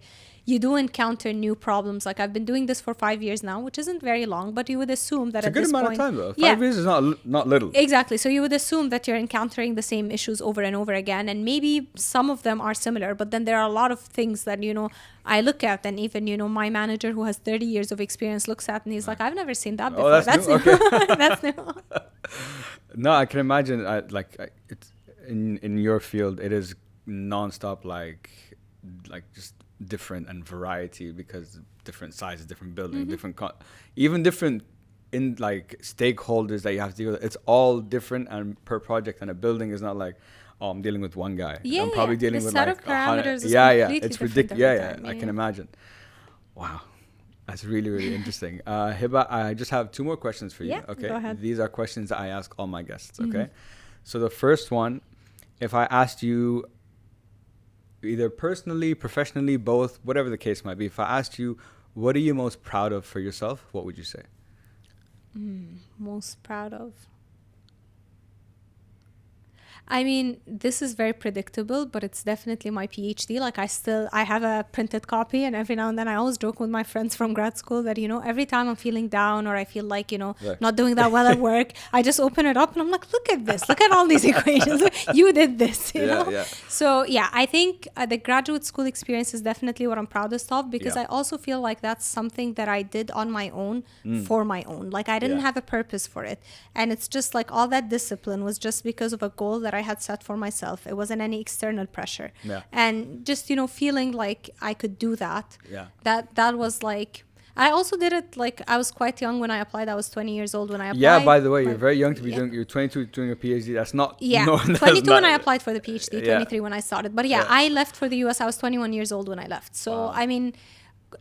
you do encounter new problems. Like I've been doing this for 5 years now, which isn't very long, but you would assume that it's at this point... It's a good amount of time though. 5 years is not little. Exactly. So you would assume that you're encountering the same issues over and over again, and maybe some of them are similar, but then there are a lot of things that, I look at, and even, my manager who has 30 years of experience looks at and he's like, I've never seen that before. That's new. Okay. That's new. No, I can imagine it's in your field, it is nonstop, like just different and variety, because different sizes, different buildings, different even different in like stakeholders that you have to deal with. It's all different, and per project, and a building is not like, oh, I'm dealing with one guy. I'm probably dealing with set like of parameters. It's ridiculous. I can imagine. Wow, that's really, really interesting. Hiba, I just have 2 more questions for you. Yeah, okay, go ahead. These are questions that I ask all my guests. Okay, so the first one, if I asked you, either personally, professionally, both, whatever the case might be, if I asked you, what are you most proud of for yourself, what would you say? Most proud of. I mean, this is very predictable, but it's definitely my PhD. Like I have a printed copy, and every now and then I always joke with my friends from grad school that, every time I'm feeling down or I feel like, not doing that well at work, I just open it up and I'm like, look at this, look at all these equations. You did this, you know? Yeah. So yeah, I think the graduate school experience is definitely what I'm proudest of, because I also feel like that's something that I did on my own for my own. Like I didn't have a purpose for it. And it's just like all that discipline was just because of a goal that I had set for myself. It wasn't any external pressure. And just, feeling like I could do that. That was like, I also did it like I was quite young when I applied. I was 20 years old when I applied. Yeah, by the way, you're very young to be doing, you're 22 doing a PhD. That's not... Yeah, no, 22 when I applied for the PhD, 23 when I started. But I left for the US. I was 21 years old when I left. So, I mean...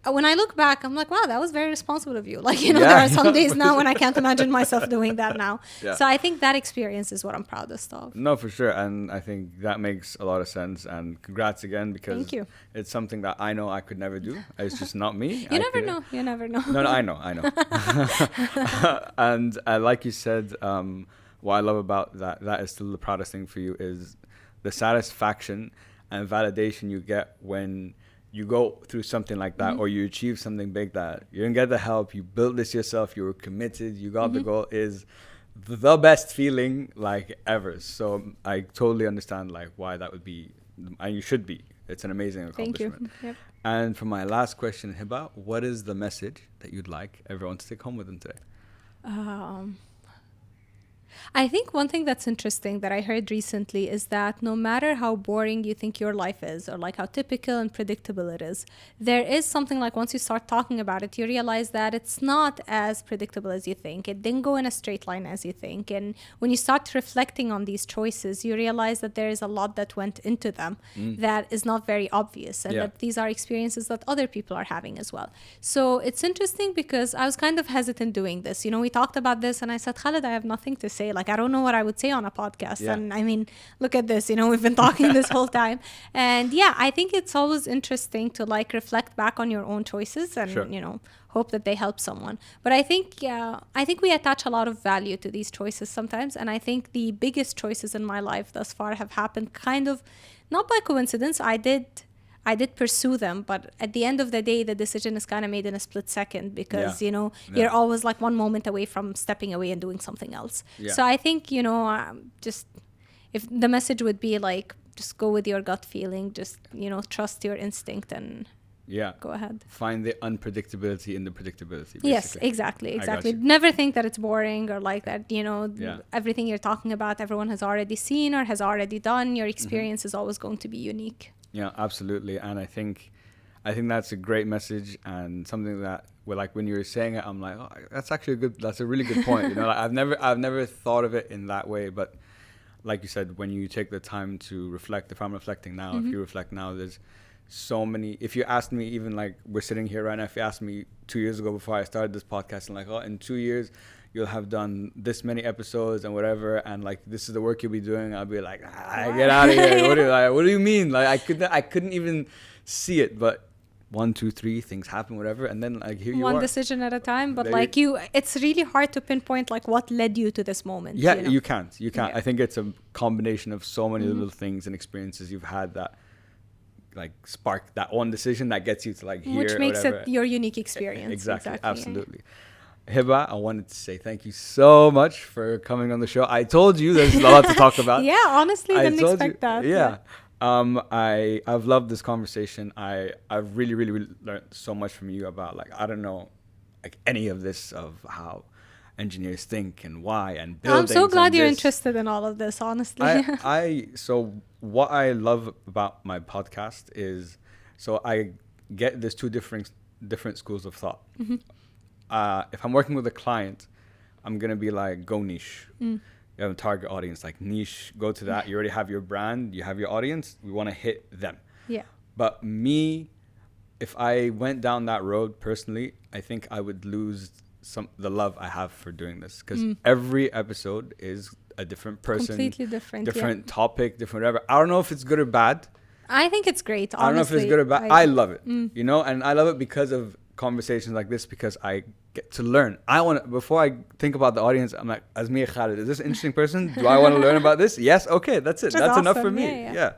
When I look back, I'm like, wow, that was very responsible of you. Like, there are some days now when I can't imagine myself doing that now. So I think that experience is what I'm proudest of. No, for sure. And I think that makes a lot of sense. And congrats again, because Thank you. It's something that I know I could never do. It's just not me. You never know. You never know. No, I know. And like you said, what I love about that is still the proudest thing for you is the satisfaction and validation you get when you go through something like that, or you achieve something big that you didn't get the help, you built this yourself, you were committed, you got the goal, is the best feeling like ever. So I totally understand like why that would be, and you should be. It's an amazing accomplishment. Thank you. Yep. And for my last question, Hiba, what is the message that you'd like everyone to take home with them today? I think one thing that's interesting that I heard recently is that no matter how boring you think your life is, or like how typical and predictable it is, there is something like once you start talking about it, you realize that it's not as predictable as you think. It didn't go in a straight line as you think. And when you start reflecting on these choices, you realize that there is a lot that went into them that is not very obvious, and that these are experiences that other people are having as well. So it's interesting because I was kind of hesitant doing this. We talked about this and I said, Khaled, I have nothing to say. Like, I don't know what I would say on a podcast. And I mean, look at this, we've been talking this whole time. And I think it's always interesting to like reflect back on your own choices and, hope that they help someone. But I think we attach a lot of value to these choices sometimes. And I think the biggest choices in my life thus far have happened kind of not by coincidence. I did pursue them, but at the end of the day, the decision is kind of made in a split second because, you're always like one moment away from stepping away and doing something else. So I think, just if the message would be like, just go with your gut feeling, just, trust your instinct and go ahead. Find the unpredictability in the predictability, basically. Yes, exactly. Never think that it's boring or like that, everything you're talking about, everyone has already seen or has already done. Your experience is always going to be unique. Yeah, absolutely. And I think that's a great message, and something that when you were saying it, I'm like, oh, that's a really good point. Like, I've never thought of it in that way, but like you said, when you take the time to reflect, if I'm reflecting now, if you reflect now, there's so many. If you asked me, even like we're sitting here right now, if you asked me 2 years ago before I started this podcast, and like, oh, in 2 years you'll have done this many episodes and whatever, and like this is the work you'll be doing, I'll be like, get out of here. What do you mean? Like I couldn't even see it, but 1, 2, 3 things happen, whatever, and then like here you are. One decision at a time, but like it's really hard to pinpoint like what led you to this moment. Yeah, you can't. I think it's a combination of so many little things and experiences you've had that like spark that one decision that gets you to like here, which makes it your unique experience. Exactly. Absolutely. Hiba, I wanted to say thank you so much for coming on the show. I told you there's a lot to talk about. Yeah, honestly, didn't expect that. Yeah. I've loved this conversation. I've really, really, really learned so much from you about like, I don't know, like any of this of how engineers think and why and buildings. I'm so glad you're interested in all of this, honestly. So what I love about my podcast is, so I get there's two different schools of thought. If I'm working with a client, I'm going to be like, go niche. You have a target audience, like niche, go to that. You already have your brand, you have your audience. We want to hit them. Yeah. But me, if I went down that road personally, I think I would lose the love I have for doing this, because every episode is a different person, completely different topic, different whatever. I don't know if it's good or bad. I think it's great. Honestly. I don't know if it's good or bad. I love it, and I love it because of conversations like this because I get to learn. I want to, before I think about the audience, I'm like, Azmiya Khalid, is this an interesting person? Do I want to learn about this? Yes. Okay. That's it. That's enough for me. Yeah.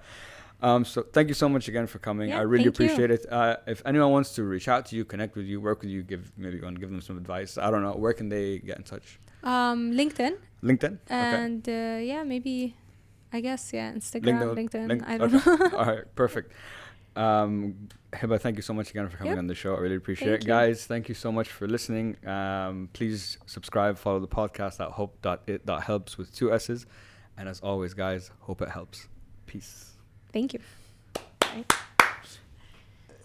So thank you so much again for coming. I really appreciate it. If anyone wants to reach out to you, connect with you, work with you, maybe go and give them some advice. I don't know. Where can they get in touch? LinkedIn. LinkedIn? And maybe, I guess, Instagram, LinkedIn. I don't know. All right. Perfect. Hiba, thank you so much again for coming on the show. I really appreciate it. You. Guys, thank you so much for listening. Please subscribe, follow the podcast at hope.it.helps with 2 S's. And as always, guys, hope it helps. Peace. Thank you. Bye.